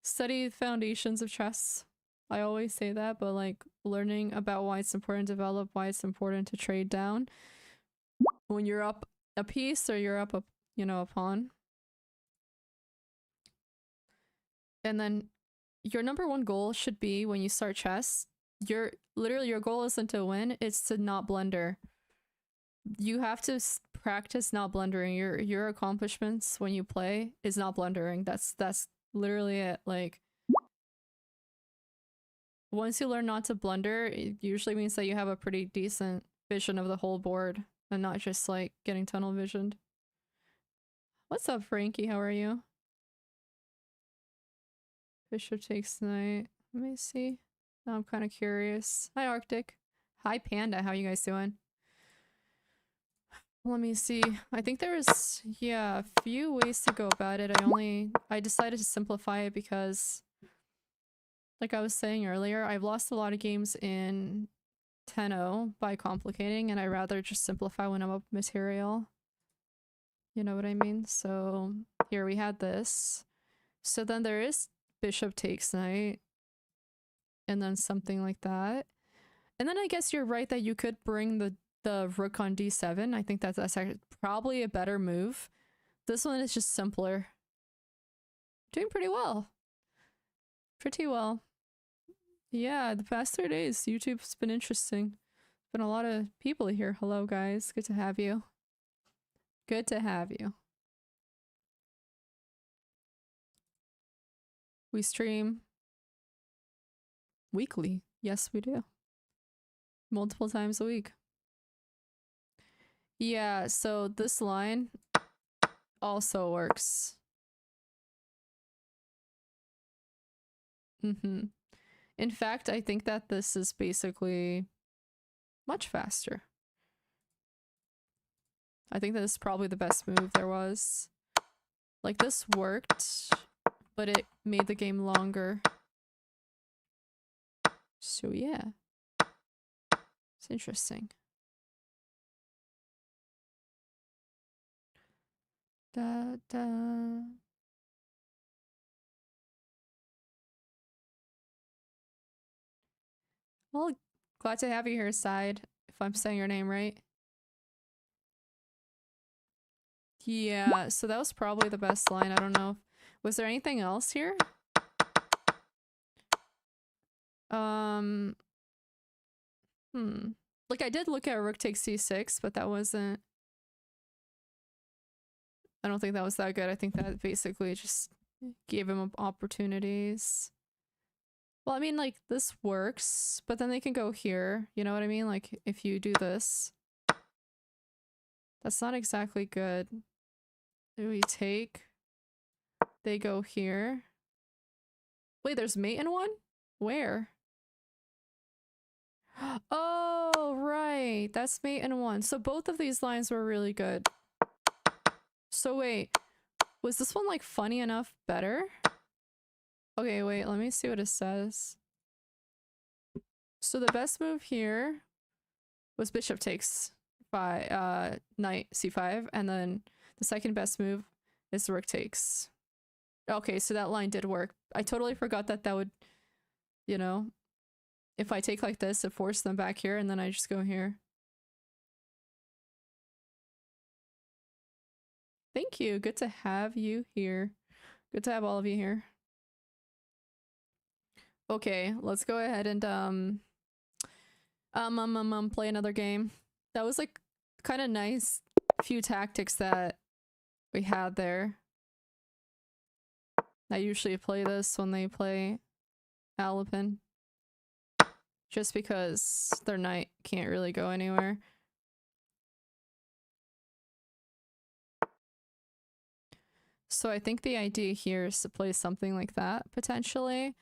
study foundations of chess. I always say that, but like learning about why it's important to develop, why it's important to trade down when you're up a piece or you're up a, you know, a pawn. And then your number one goal should be when you start chess, your literally your goal isn't to win, it's to not blunder. You have to practice not blundering. Your accomplishments when you play is not blundering. That's literally it. Like once you learn not to blunder, it usually means that you have a pretty decent vision of the whole board and not just like getting tunnel visioned. What's up, Frankie? How are you? Bishop takes knight. Let me see. Now I'm kind of curious. Hi, Arctic. Hi, Panda. How you guys doing? Let me see. I think there was, yeah, a few ways to go about it. I decided to simplify it because, like I was saying earlier, I've lost a lot of games in 10-0 by complicating, and I rather just simplify when I'm up material. You know what I mean? So here we had this. So then there is bishop takes knight, and then something like that. And then I guess you're right that you could bring the rook on d7. I think that's probably a better move. This one is just simpler. Doing pretty well. Pretty well. Yeah, the past 3 days, YouTube's been interesting. Been a lot of people here. Hello, guys. Good to have you. Good to have you. We stream weekly. Yes, we do. Multiple times a week. Yeah, so this line also works. In fact, I think that this is basically much faster. I think that this is probably the best move there was. Like, this worked, but it made the game longer. So yeah. It's interesting. Da da. Well, glad to have you here, Side, if I'm saying your name right. Yeah, so that was probably the best line. I don't know. Was there anything else here? Like, I did look at rook takes c6, but that wasn't... I don't think that was that good. I think that basically just gave him opportunities. Well, I mean, like, this works, but then they can go here. You know what I mean? Like, if you do this, that's not exactly good. We take... They go here. Wait, there's mate in one? Where? Oh, right. That's mate in one. So both of these lines were really good. So wait, was this one like funny enough better? Okay, wait, let me see what it says. So the best move here was bishop takes by knight c5, and then the second best move is rook takes. Okay, so that line did work. I totally forgot that that would, you know, if I take like this, it forces them back here, and then I just go here. Thank you. Good to have you here. Good to have all of you here. Okay, let's go ahead and play another game. That was like kind of nice few tactics that we had there. I usually play this when they play Alapin. Just because their knight can't really go anywhere. So I think the idea here is to play something like that, potentially.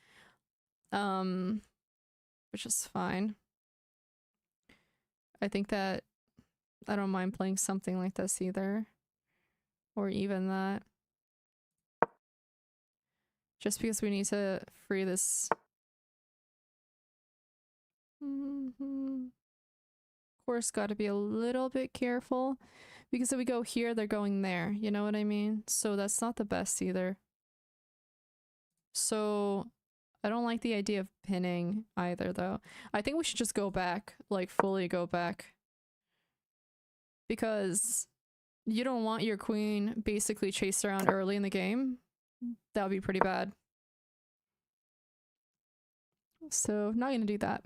Which is fine. I think that I don't mind playing something like this either. or even that. Just because we need to free this. Of course, got to be a little bit careful because if we go here, they're going there. You know what I mean? So that's not the best either. So I don't like the idea of pinning either, though. I think we should just go back, like fully go back. Because you don't want your queen basically chased around early in the game. That would be pretty bad. So not gonna do that.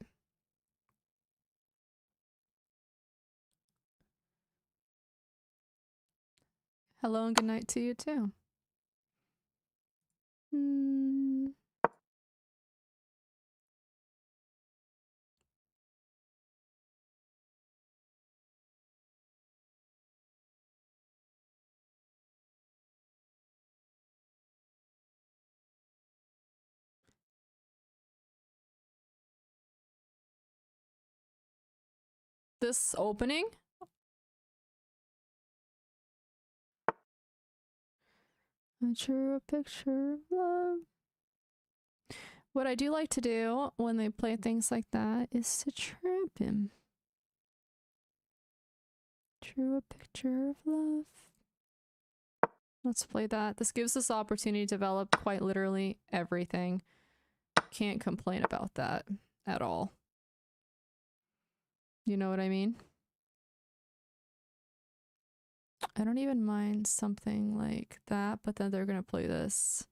Hello and good night to you too. This opening? I drew a picture of love. What I do like to do when they play things like that is to trap him. Drew a picture of love. Let's play that. This gives us opportunity to develop quite literally everything. Can't complain about that at all. You know what I mean? I don't even mind something like that, but then they're gonna play this.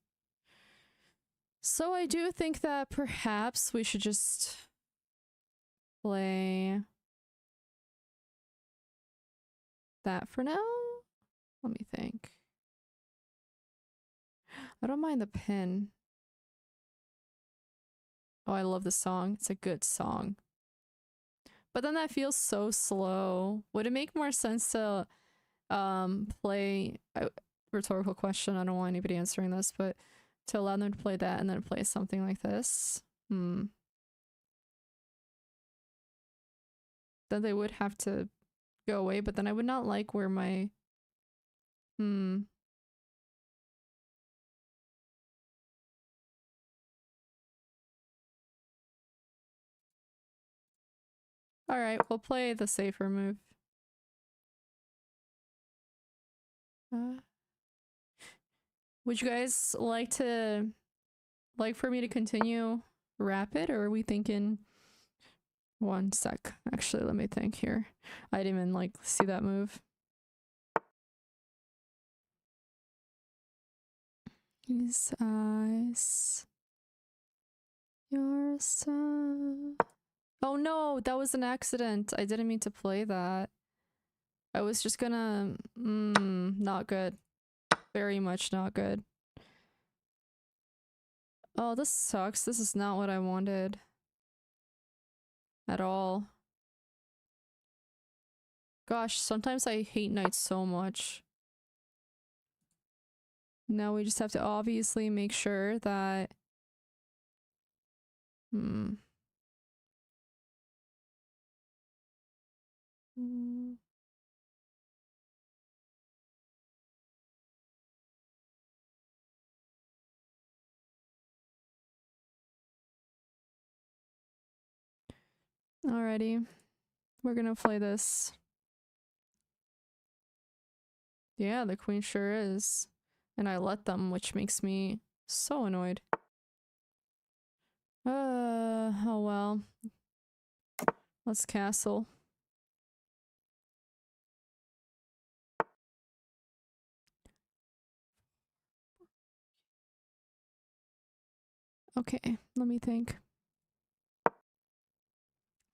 So I do think that perhaps we should just play that for now. Let me think. I don't mind the pin. Oh, I love the song. It's a good song. But then that feels so slow. Would it make more sense to play rhetorical question? I don't want anybody answering this, but to allow them to play that and then play something like this. Then they would have to go away, but then I would not like where my All right, we'll play the safer move. Would you guys like for me to continue rapid, or are we thinking one sec? Actually, let me think here. I didn't even see that move. His eyes. Your son. Oh no, that was an accident. I didn't mean to play that. I was just gonna not good. Very much not good. Oh, this sucks. This is not what I wanted. At all. Gosh, sometimes I hate knights so much. Now we just have to obviously make sure that... Alrighty. We're gonna play this. Yeah, the queen sure is. And I let them, which makes me so annoyed. Oh well. Let's castle. Okay, let me think.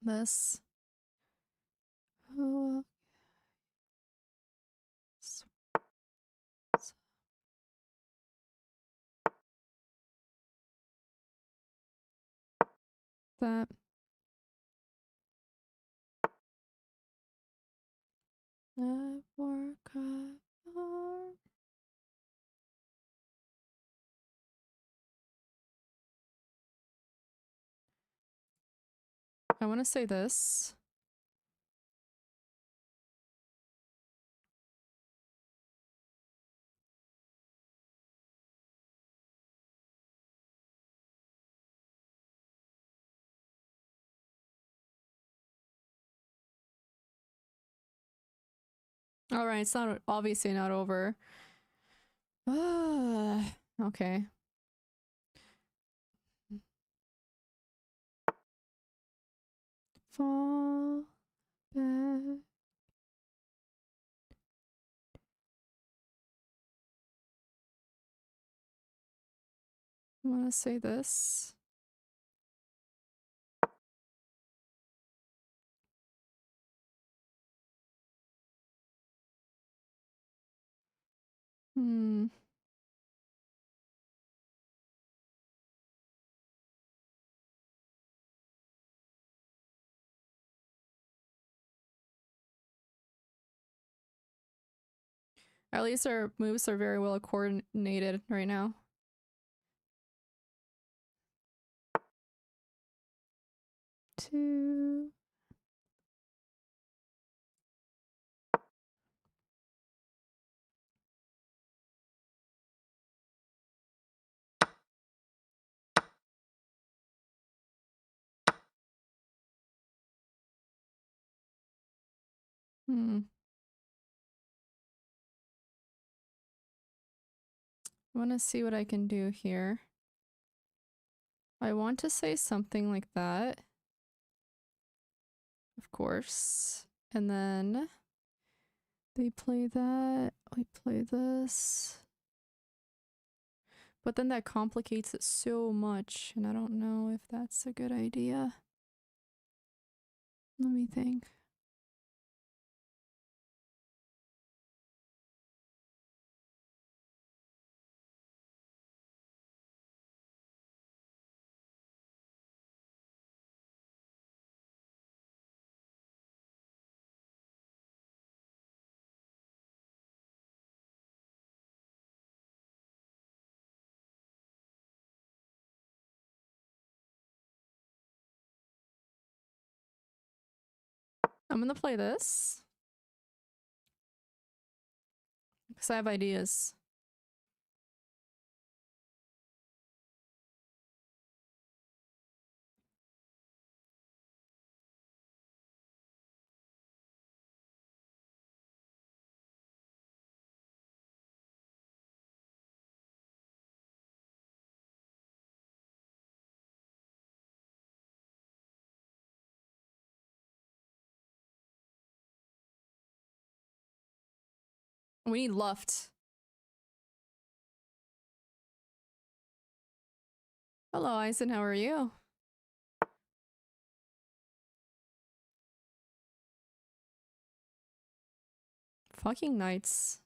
This. Oh, that. I want to say this. All right, it's not obviously not over. Okay. Fall back. I want to say this. Hmm. At least our moves are very well coordinated right now. Two. Hmm. I want to see what I can do here. I want to say something like that. Of course. And then they play that. I play this. But then that complicates it so much, and I don't know if that's a good idea. Let me think. I'm gonna play this because I have ideas. We need Luft. Hello, Eisen. How are you? Fucking knights.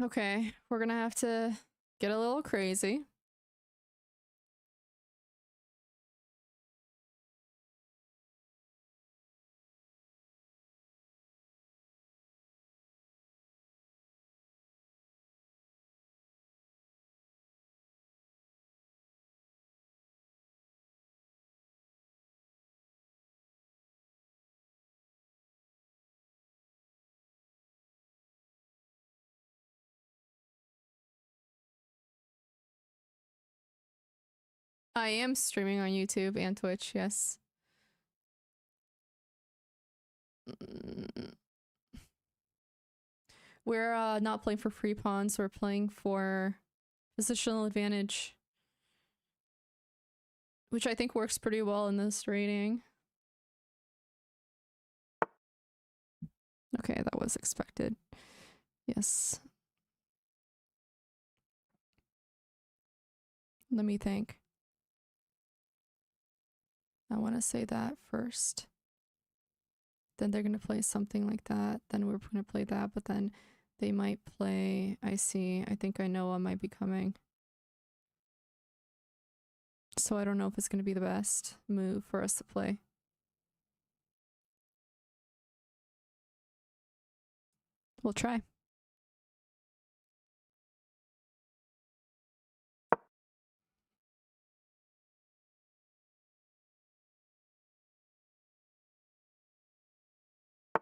Okay, we're gonna have to get a little crazy. I am streaming on YouTube and Twitch, yes. We're not playing for free pawns, we're playing for positional advantage, which I think works pretty well in this rating. Okay, that was expected. Yes. Let me think. I want to say that first. Then they're going to play something like that. Then we're going to play that, but then They might play. I see. I think I know what might be coming. So I don't know if it's going to be the best move for us to play. We'll try.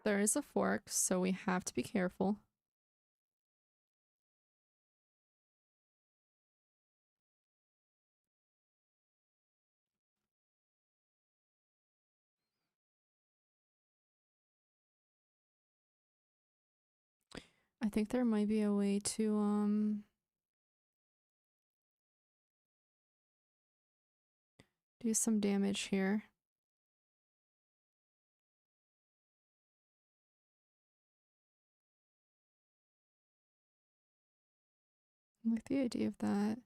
There is a fork, so we have to be careful. I think there might be a way to do some damage here. I like the idea of that.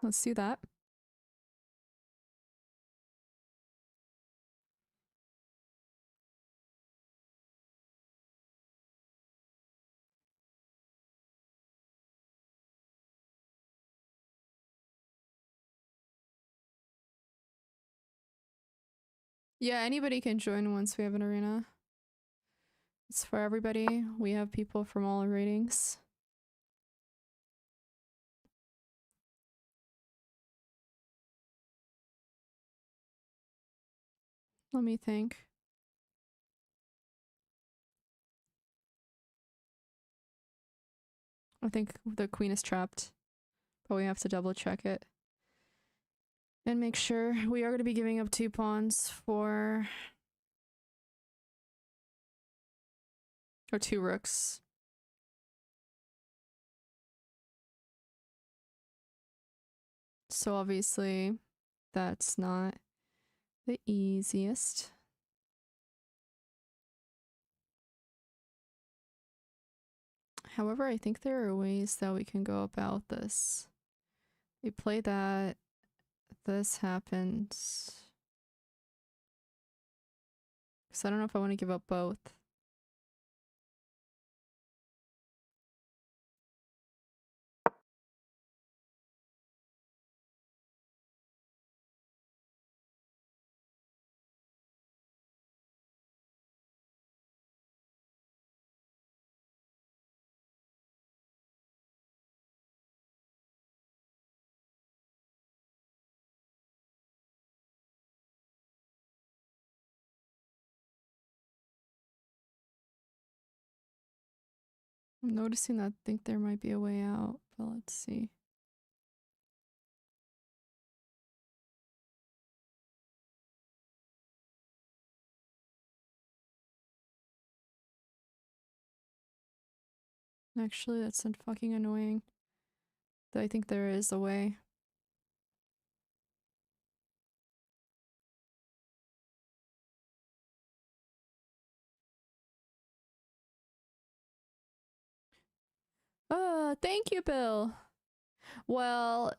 Let's do that. Yeah, anybody can join once we have an arena. It's for everybody. We have people from all ratings. Let me think. I think the queen is trapped, but we have to double check it. And make sure we are going to be giving up 2 pawns for... or 2 rooks. So obviously, that's not the easiest. However, I think there are ways that we can go about this. We play that, this happens. Because I don't know if I want to give up both. I'm noticing that I think there might be a way out, but let's see. Actually, that's fucking annoying. I think there is a way. Thank you, Bill. Well,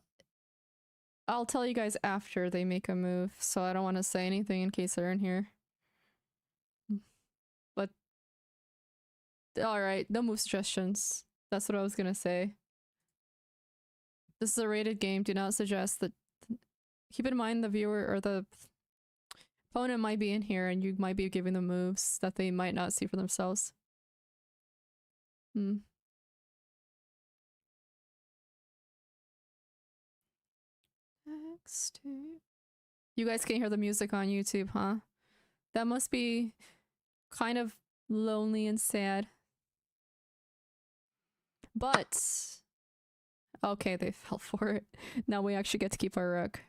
I'll tell you guys after they make a move, so I don't want to say anything in case they're in here. But, alright, no move suggestions. That's what I was gonna say. This is a rated game. Do not suggest that. Keep in mind the viewer or the opponent might be in here and you might be giving them moves that they might not see for themselves. Next. You guys can hear the music on YouTube, huh? That must be kind of lonely and sad. But okay, they fell for it. Now we actually get to keep our rook.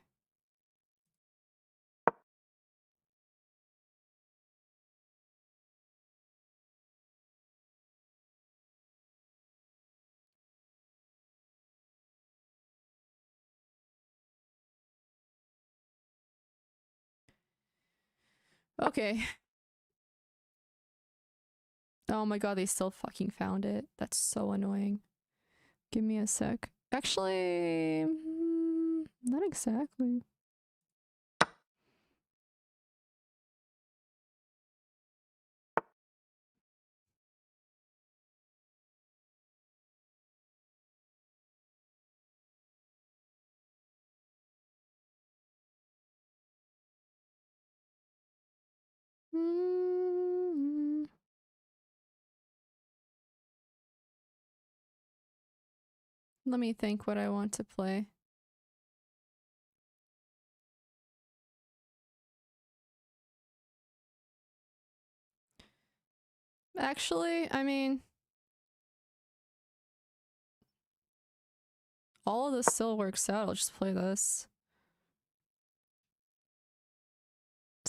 Okay. Oh my god, they still fucking found it. That's so annoying. Give me a sec. Actually, not exactly. Mm. Let me think what I want to play. Actually, I mean, all of this still works out. I'll just play this.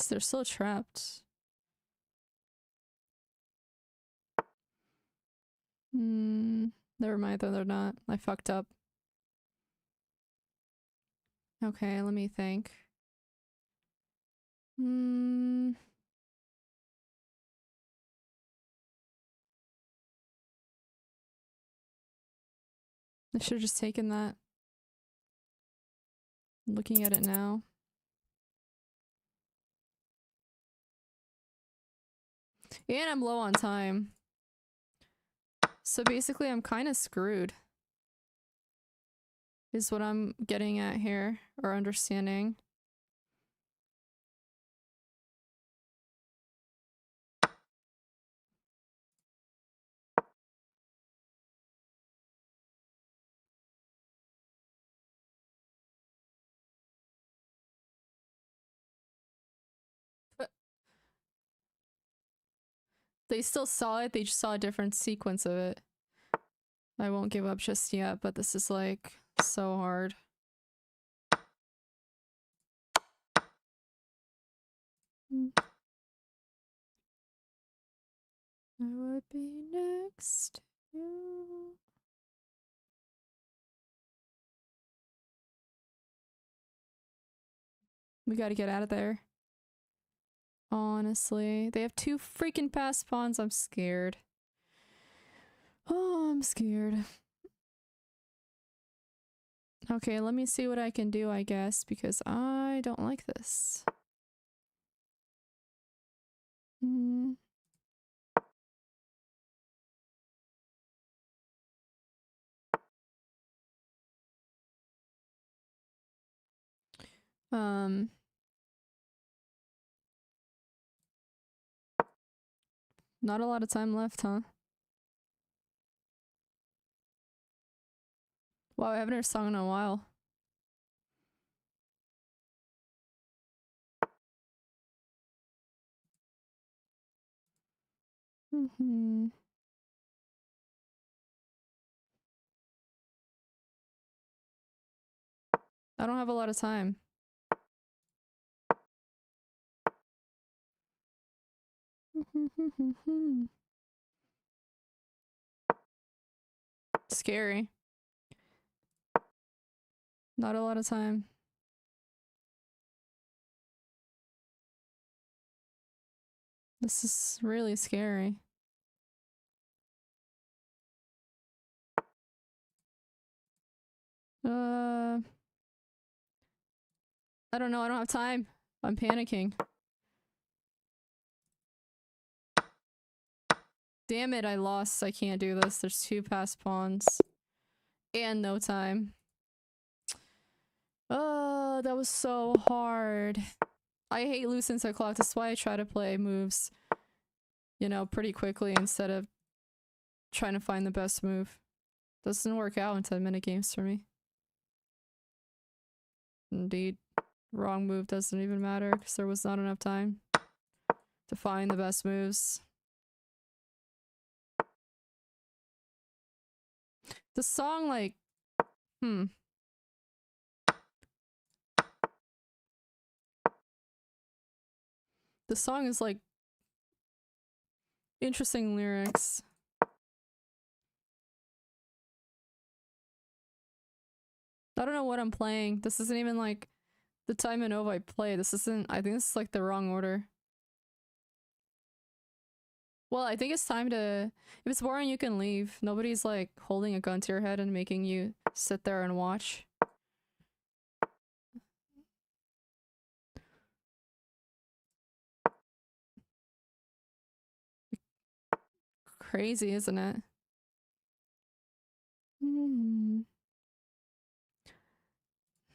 They're still trapped. Never mind, though they're not. I fucked up. Okay, let me think. I should have just taken that. Looking at it now. And I'm low on time. So basically I'm kind of screwed. Is what I'm getting at here, or understanding. But they still saw it, they just saw a different sequence of it. I won't give up just yet, but this is like so hard. I would be next to you. We gotta get out of there. Honestly, they have 2 freaking pass pawns. I'm scared. Oh, I'm scared. Okay, let me see what I can do, I guess, because I don't like this. Hmm. Not a lot of time left, huh? Wow, I haven't heard a song in a while. I don't have a lot of time. Scary. Not a lot of time. This is really scary. I don't know. I don't have time. I'm panicking. Damn it, I lost. I can't do this. There's 2 passed pawns. And no time. Oh, that was so hard. I hate losing to clock. That's why I try to play moves, you know, pretty quickly instead of trying to find the best move. Doesn't work out in 10-minute games for me. Indeed. Wrong move doesn't even matter because there was not enough time to find the best moves. The song, like, the song is like interesting lyrics. I don't know what I'm playing. This isn't even like the time and over I play. This isn't, I think this is like the wrong order. Well, I think it's time to. If it's boring, you can leave. Nobody's like holding a gun to your head and making you sit there and watch. Crazy, isn't it? Hmm.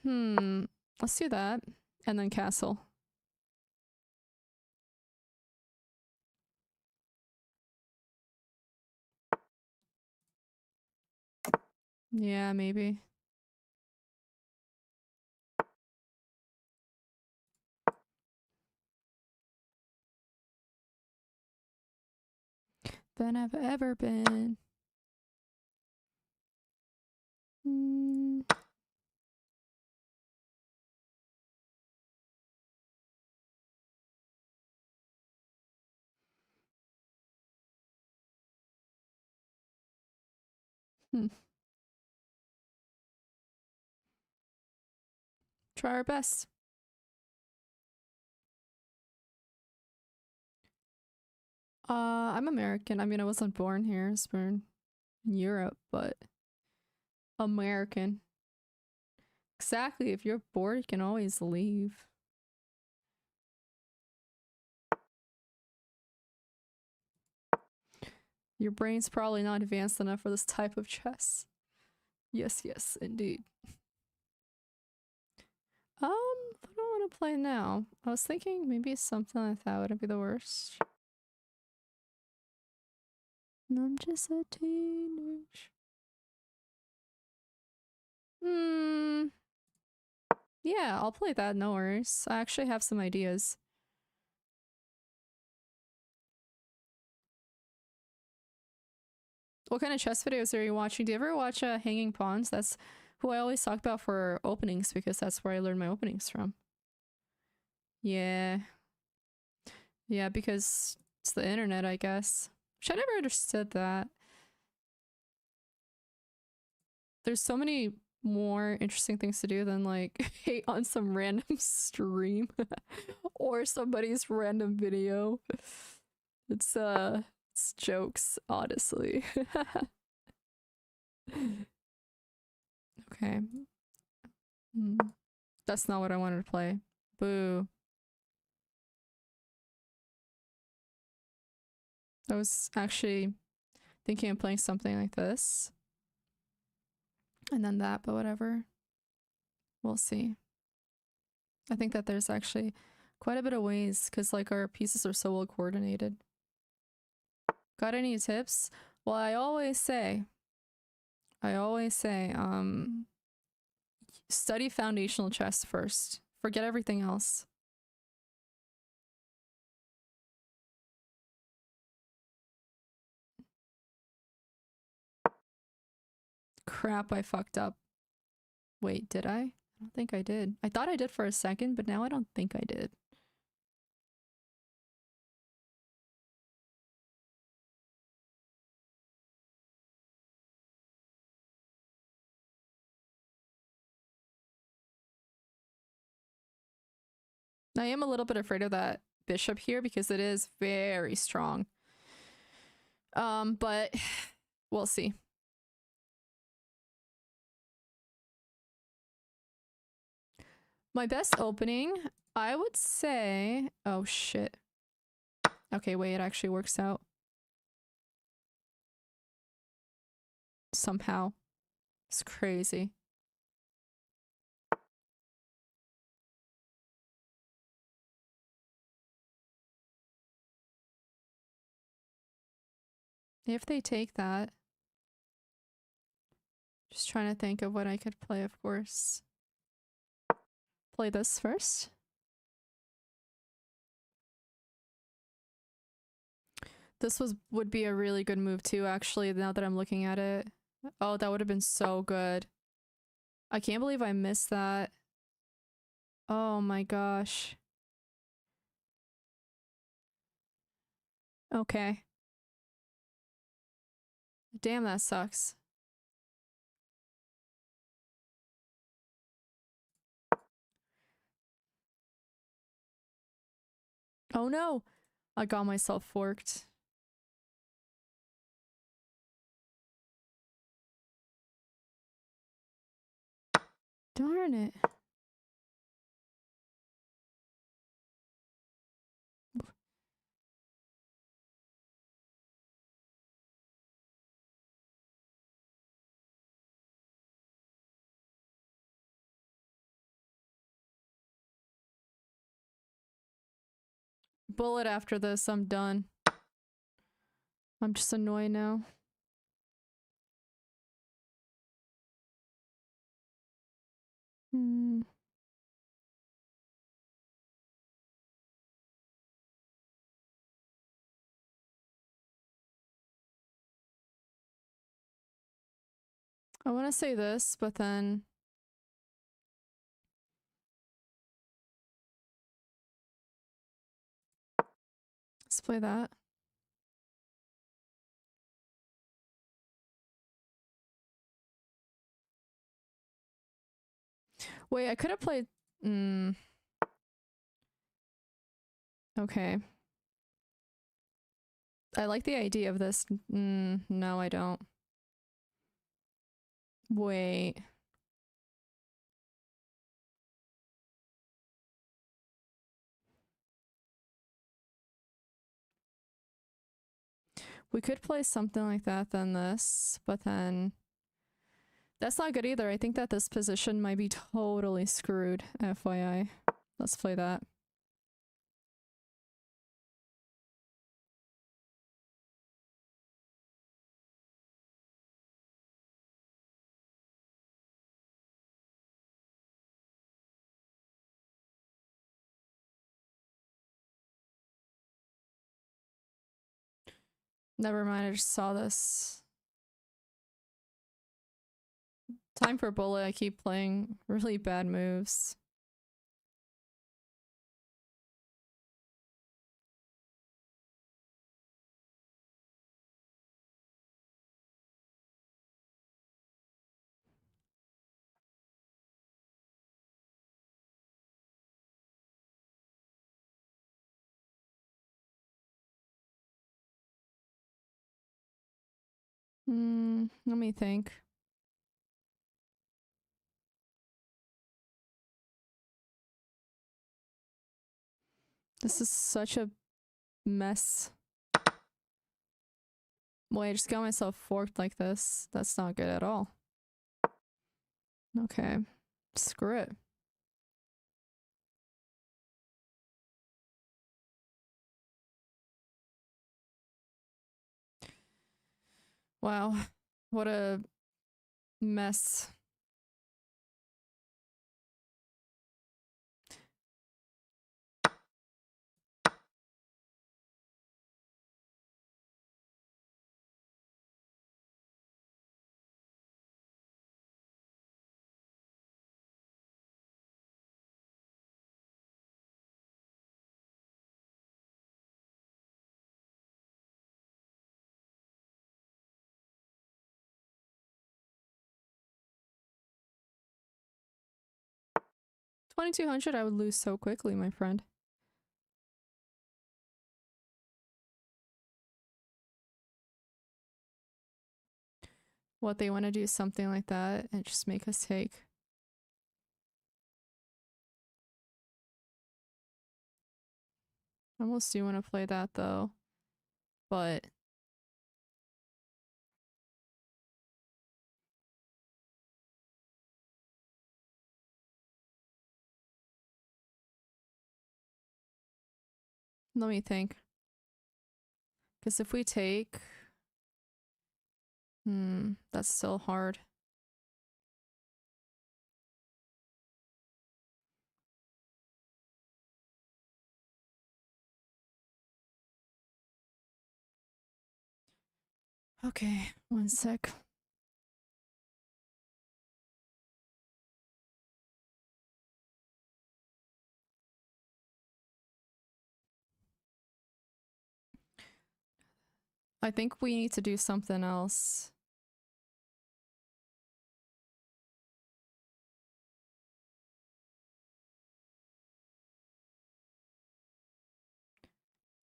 Hmm. Let's do that. And then castle. Yeah, maybe. Than I've ever been. Hmm. Hmm. Try our best. I'm American. I mean, I wasn't born here. I was born in Europe, but American. Exactly. If you're bored, you can always leave. Your brain's probably not advanced enough for this type of chess. Yes, yes, indeed. What do I want to play now? I was thinking maybe something like that wouldn't be the worst. I'm just a teenage. Hmm. Yeah, I'll play that, no worries. I actually have some ideas. What kind of chess videos are you watching? Do you ever watch Hanging Pawns? That's who I always talk about for openings because that's where I learned my openings from. Yeah. Yeah, because it's the internet, I guess. Which I never understood that. There's so many more interesting things to do than like hate on some random stream or somebody's random video. It's jokes, honestly. Okay. That's not what I wanted to play. Boo. I was actually thinking of playing something like this. And then that, but whatever. We'll see. I think that there's actually quite a bit of ways because like our pieces are so well coordinated. Got any tips? Well, I always say, study foundational chess first. Forget everything else. Crap, I fucked up. Wait, did I? I don't think I did. I thought I did for a second, but now I don't think I did. I am a little bit afraid of that bishop here because it is very strong. But we'll see. My best opening, I would say. Oh shit. Okay, wait, it actually works out. Somehow. It's crazy. If they take that. Just trying to think of what I could play, of course. Play this first. This would be a really good move too, actually, now that I'm looking at it. Oh, that would have been so good. I can't believe I missed that. Oh my gosh. Okay. Damn, that sucks. Oh no! I got myself forked. Darn it. Bullet after this, I'm done. I'm just annoyed now. Hmm. I want to say this, but then let's play that. Wait, I could have played. Okay. I like the idea of this. No, I don't. Wait. We could play something like that than this, but then that's not good either. I think that this position might be totally screwed, FYI. Let's play that. Never mind, I just saw this. Time for bullet. I keep playing really bad moves. Let me think. This is such a mess. Wait, I just got myself forked like this. That's not good at all. Okay. Screw it. Wow. What a mess. $2,200, I would lose so quickly, my friend. What, they want to do something like that and just make us take. I almost do want to play that though. But let me think. Because if we take... that's still hard. Okay, one sec. I think we need to do something else.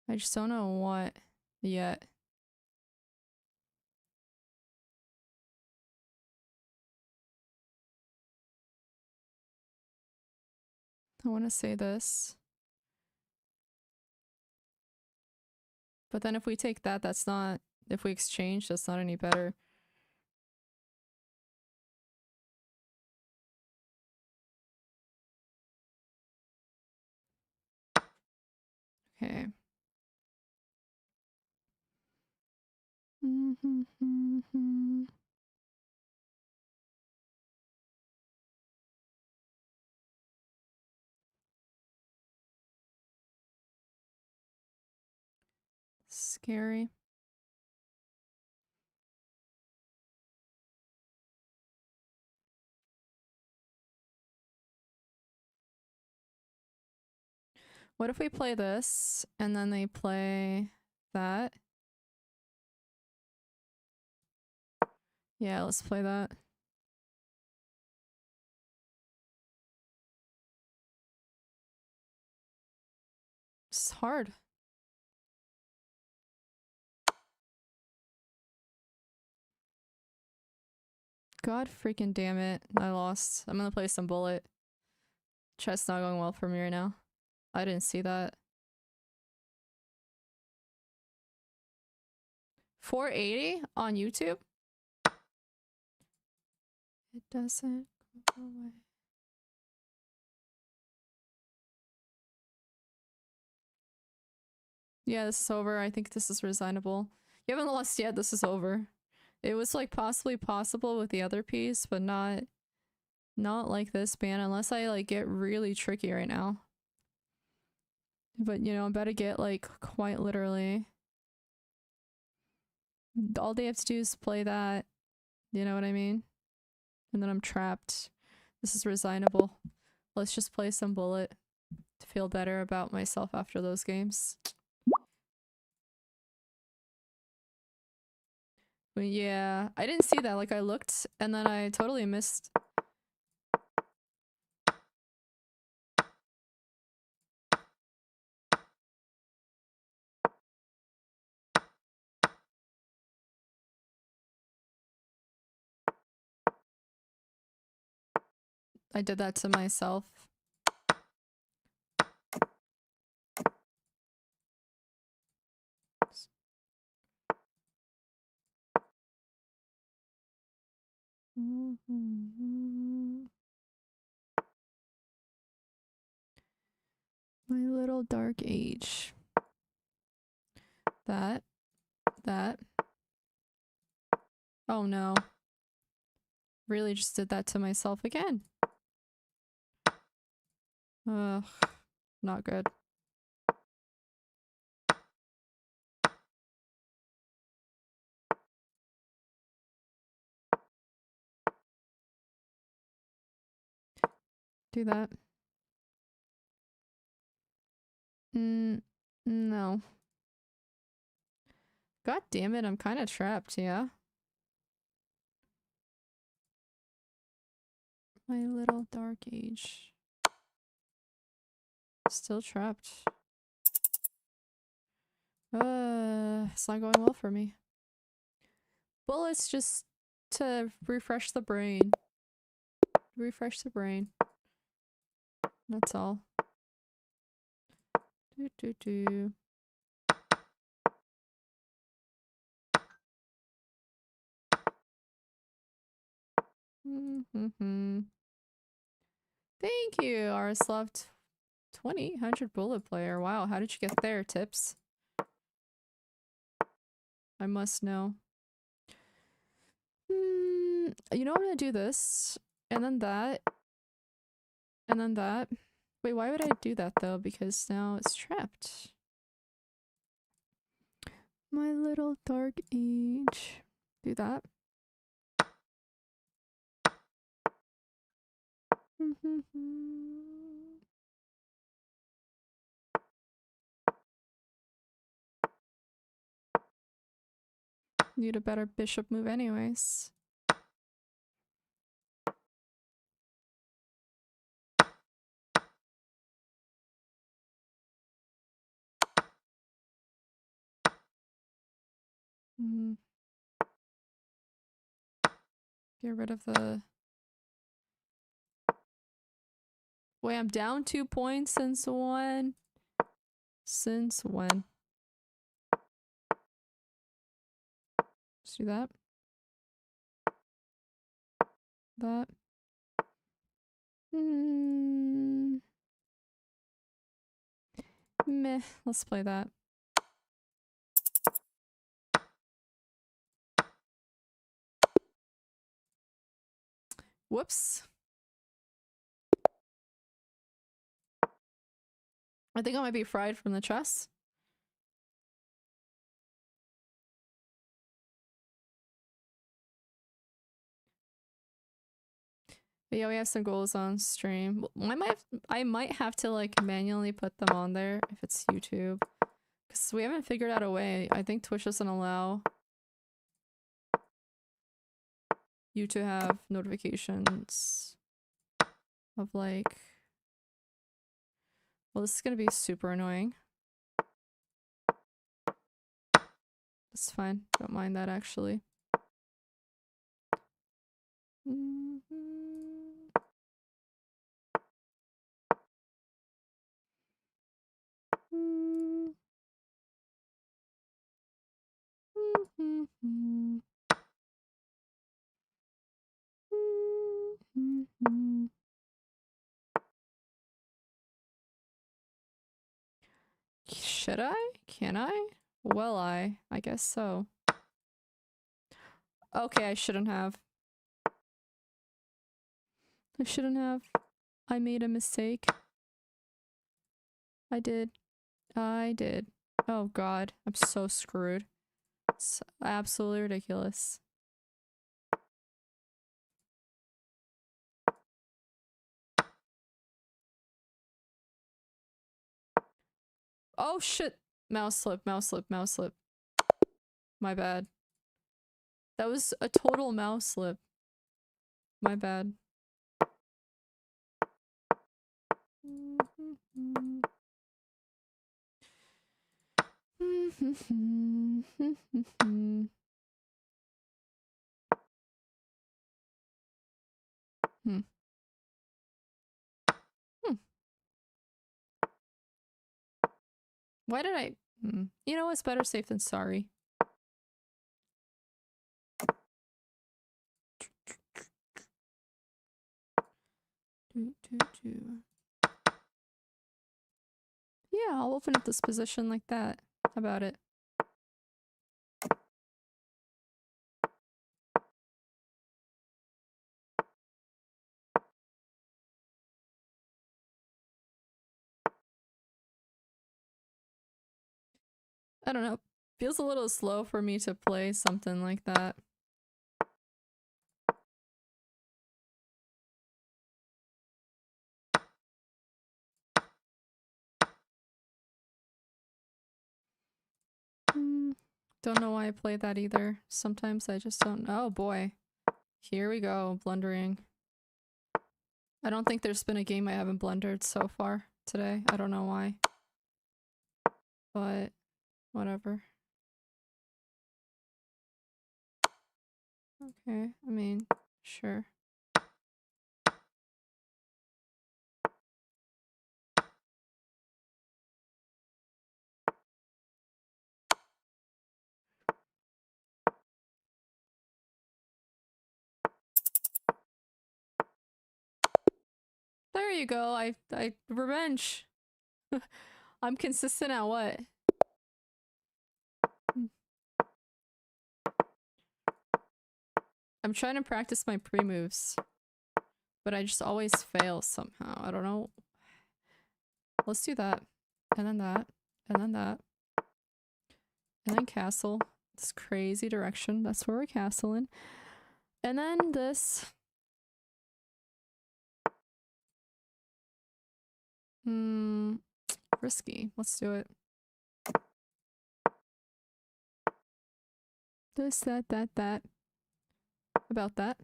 I just don't know what yet. I want to say this. But then if we take that, that's not... If we exchange, that's not any better. Okay. Scary. What if we play this and then they play that? Yeah, let's play that. It's hard. God freaking damn it. I lost. I'm gonna play some bullet. Chess not going well for me right now. I didn't see that. 480 on YouTube? It doesn't go away. Yeah, this is over. I think this is resignable. You haven't lost yet. This is over. It was like possibly possible with the other piece, but not like this, man, unless I like get really tricky right now. But you know, I'm about to get like quite literally. All they have to do is play that. You know what I mean? And then I'm trapped. This is resignable. Let's just play some bullet to feel better about myself after those games. But yeah, I didn't see that. Like I looked and then I totally missed. I did that to myself. My little dark age. That. Oh no. Really just did that to myself again. Ugh. Not good. Do that. No. God damn it, I'm kind of trapped, yeah? My little dark age. Still trapped. It's not going well for me. Bullets just to refresh the brain. Refresh the brain. That's all. Do do do. Thank you, Arislav. 2000 bullet player. Wow, how did you get there? Tips? I must know. You know, I'm gonna do this, and then that, and then that. Wait, why would I do that though? Because now it's trapped. My little dark age. Do that. Need a better bishop move anyways. Get rid of the... Wait, I'm down 2 points since when? Since when? Let's do that. That. Meh. Let's play that. Whoops. I think I might be fried from the chest. But yeah, we have some goals on stream. I might have to like manually put them on there if it's YouTube. Because we haven't figured out a way. I think Twitch doesn't allow you to have notifications of like... Well, this is gonna be super annoying. That's fine. Don't mind that actually. Should I? Can I? Well, I guess so. Okay, I shouldn't have. I shouldn't have. I made a mistake. I did. I did. Oh god, I'm so screwed. It's absolutely ridiculous. Oh shit! Mouse slip, mouse slip, mouse slip. My bad. That was a total mouse slip. My bad. Why did I... You know what's better safe than sorry? Yeah, I'll open up this position like that. How about it? I don't know. Feels a little slow for me to play something like that. Don't know why I play that either. Sometimes I just don't. Oh boy. Here we go, blundering. I don't think there's been a game I haven't blundered so far today. I don't know why. But whatever. Okay, I mean, sure. There you go. Revenge. I'm consistent at what? I'm trying to practice my pre-moves, but I just always fail somehow. I don't know. Let's do that. And then that. And then that. And then castle. This crazy direction. That's where we're castling. And then this. Risky. Let's do it. This, that. About that.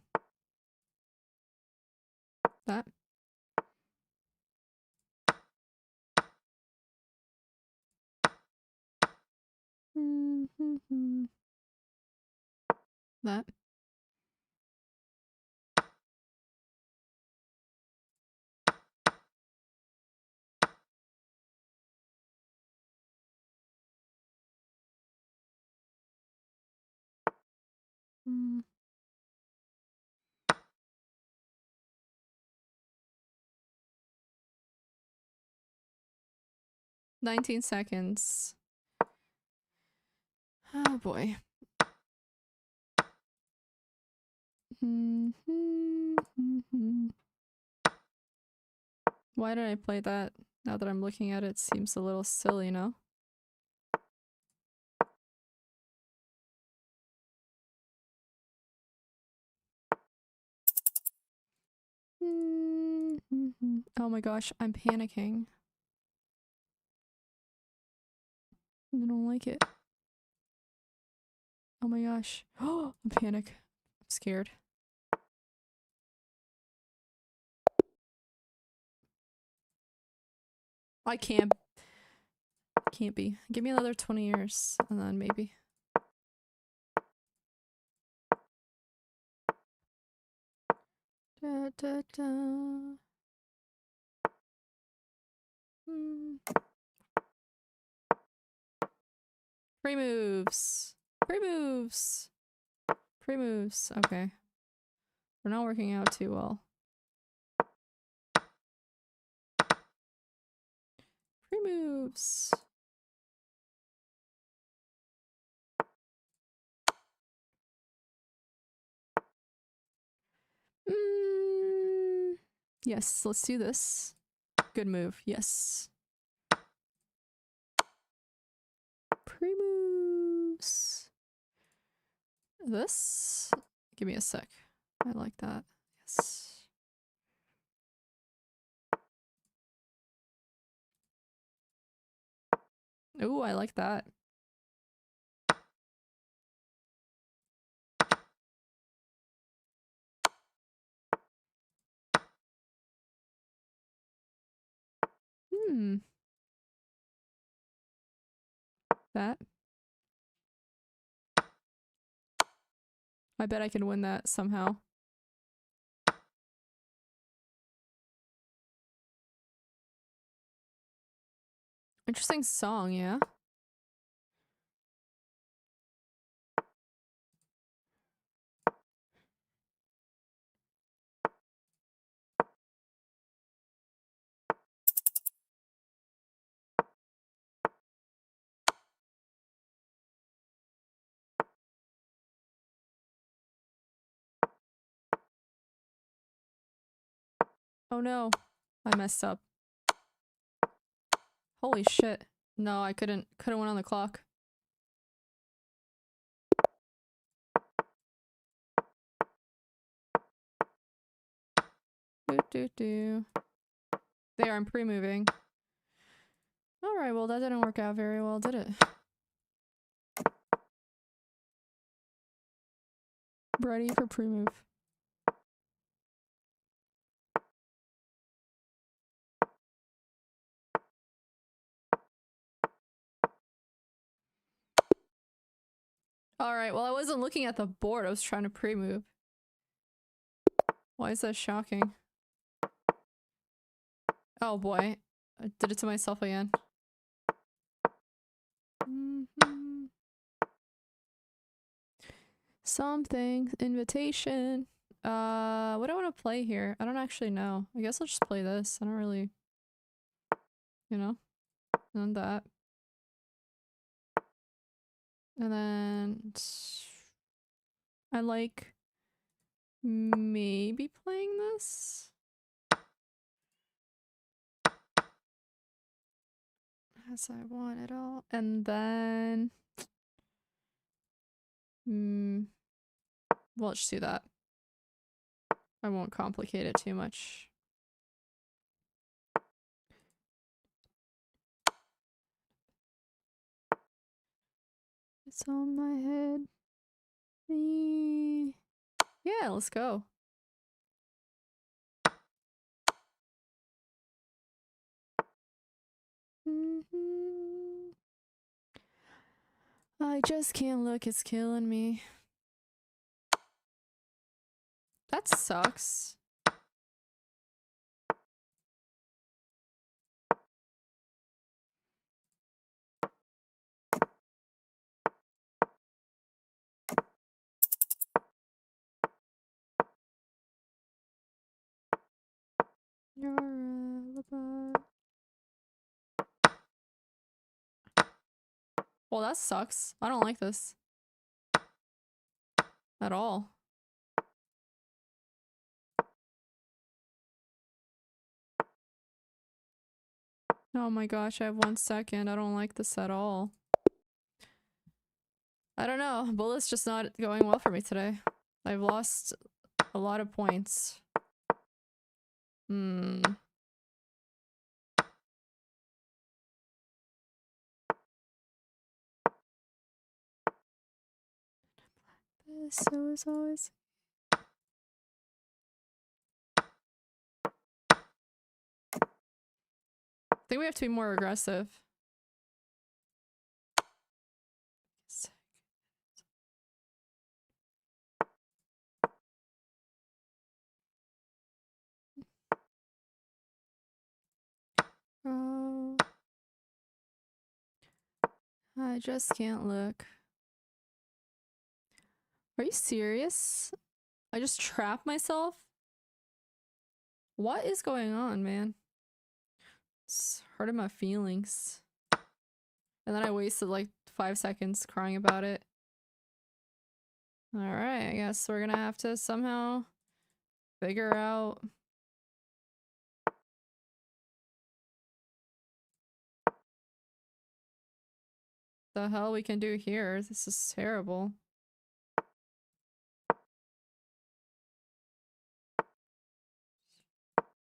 That. That. Mm. 19 seconds. Oh boy. Why did I play that? Now that I'm looking at it, it seems a little silly, no? Oh my gosh, I'm panicking. I don't like it. Oh my gosh. Oh, I'm panic. I'm scared. I can't be. Give me another 20 years and then maybe. Da, da, da. Pre-moves. Pre-moves. Pre-moves. Okay. We're not working out too well. Pre-moves. Yes, let's do this. Good move. Yes. Pre-moves. This? Give me a sec. I like that. Yes. Ooh, I like that. That. I bet I can win that somehow. Interesting song, yeah? Oh no. I messed up. Holy shit. No, I couldn't went on the clock. There, I'm pre-moving. Alright, well that didn't work out very well, did it? Ready for pre-move. Alright, well I wasn't looking at the board, I was trying to pre-move. Why is that shocking? Oh boy. I did it to myself again. Something. Invitation. What do I want to play here? I don't actually know. I guess I'll just play this. I don't really... You know? And then that. And then... I like... maybe playing this? As I want it all. And then... well, let's just do that. I won't complicate it too much. It's on my head. Yeah, let's go. I just can't look, it's killing me. That sucks. Your alibi. Well, that sucks. I don't like this. At all. Oh my gosh, I have 1 second. I don't like this at all. I don't know. Bullet's just not going well for me today. I've lost a lot of points. Hmm. So as always. I think we have to be more aggressive. Oh, I just can't look. Are you serious? I just trapped myself? What is going on, man? It's hurting my feelings. And then I wasted like 5 seconds crying about it. Alright, I guess we're gonna have to somehow figure out the hell we can do here. This is terrible.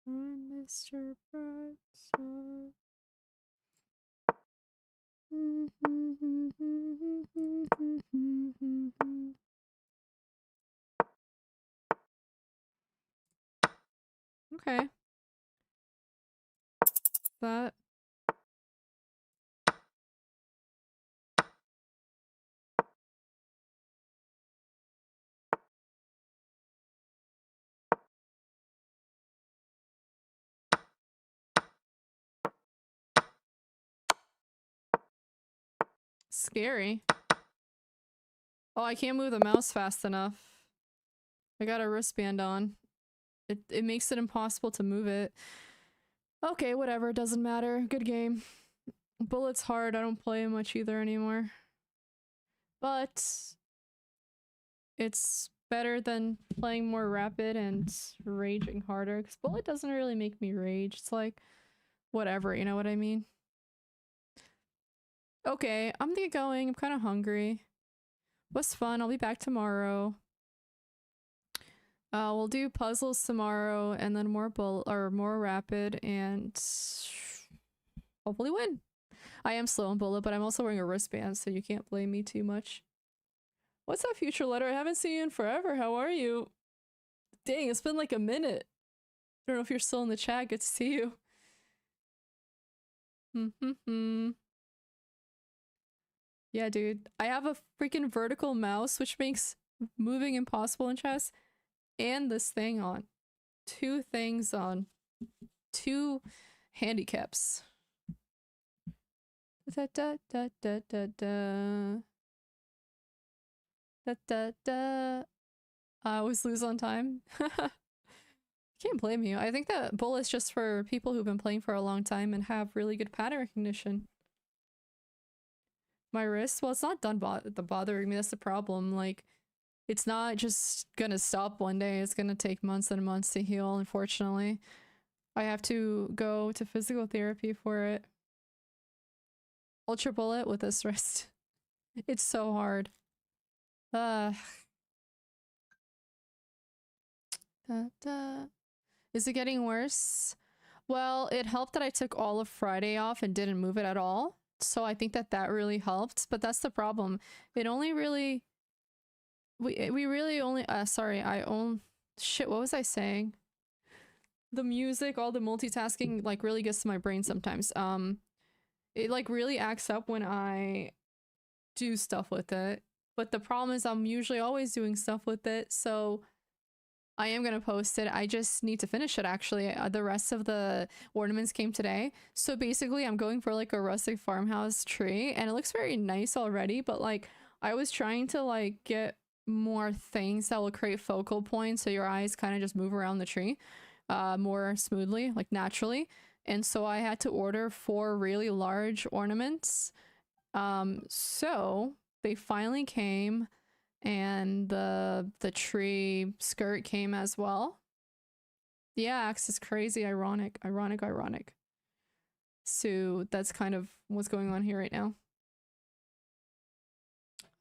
Mr. Brightside. Okay. That. Scary. Oh, I can't move the mouse fast enough. I got a wristband on. It makes it impossible to move it. Okay, whatever. It doesn't matter. Good game. Bullet's hard. I don't play much either anymore. But it's better than playing more rapid and raging harder. Because Bullet doesn't really make me rage. It's like, whatever. You know what I mean? Okay, I'm gonna get going. I'm kind of hungry. Was fun. I'll be back tomorrow. We'll do puzzles tomorrow, and then more more rapid, and hopefully win. I am slow on bullet, but I'm also wearing a wristband, so you can't blame me too much. What's that future letter? I haven't seen you in forever. How are you? Dang, it's been like a minute. I don't know if you're still in the chat. Good to see you. Yeah, dude. I have a freaking vertical mouse, which makes moving impossible in chess, and this thing on. 2 things on. 2 handicaps. Da da da da da da. Da da da. I always lose on time. Can't blame you. I think that bullet's just for people who've been playing for a long time and have really good pattern recognition. My wrist, well, it's not done bothering me. That's the problem. Like, it's not just gonna stop one day. It's gonna take months and months to heal, unfortunately. I have to go to physical therapy for it. Ultra bullet with this wrist. It's so hard. Da, da. Is it getting worse? Well, it helped that I took all of Friday off and didn't move it at all. So I think that that really helped, but that's the problem. It only really we really only sorry, I own shit, what was I saying? The music, all the multitasking like really gets to my brain sometimes. It like really acts up when I do stuff with it. But the problem is I'm usually always doing stuff with it, so I am gonna post it. I just need to finish it actually. The rest of the ornaments came today. So basically I'm going for like a rustic farmhouse tree and it looks very nice already, but like I was trying to like get more things that will create focal points so your eyes kind of just move around the tree. more smoothly, like naturally. And so I had to order 4 really large ornaments. So they finally came, and the tree skirt came as well. Yeah, Axe is crazy. Ironic, ironic, ironic. So that's kind of what's going on here right now.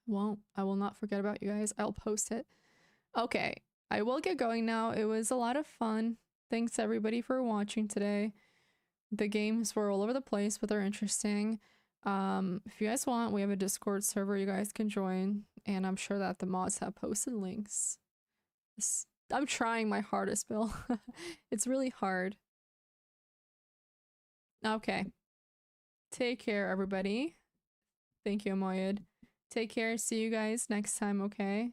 Won't. I will not forget about you guys. I'll post it. Okay, I will get going now. It was a lot of fun. Thanks everybody for watching today. The games were all over the place, but they're interesting. If you guys want, we have a Discord server you guys can join, and I'm sure that the mods have posted links. I'm trying my hardest, Bill. It's really hard. Okay. Take care, everybody. Thank you, Amoyed. Take care. See you guys next time, okay?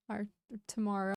Or tomorrow.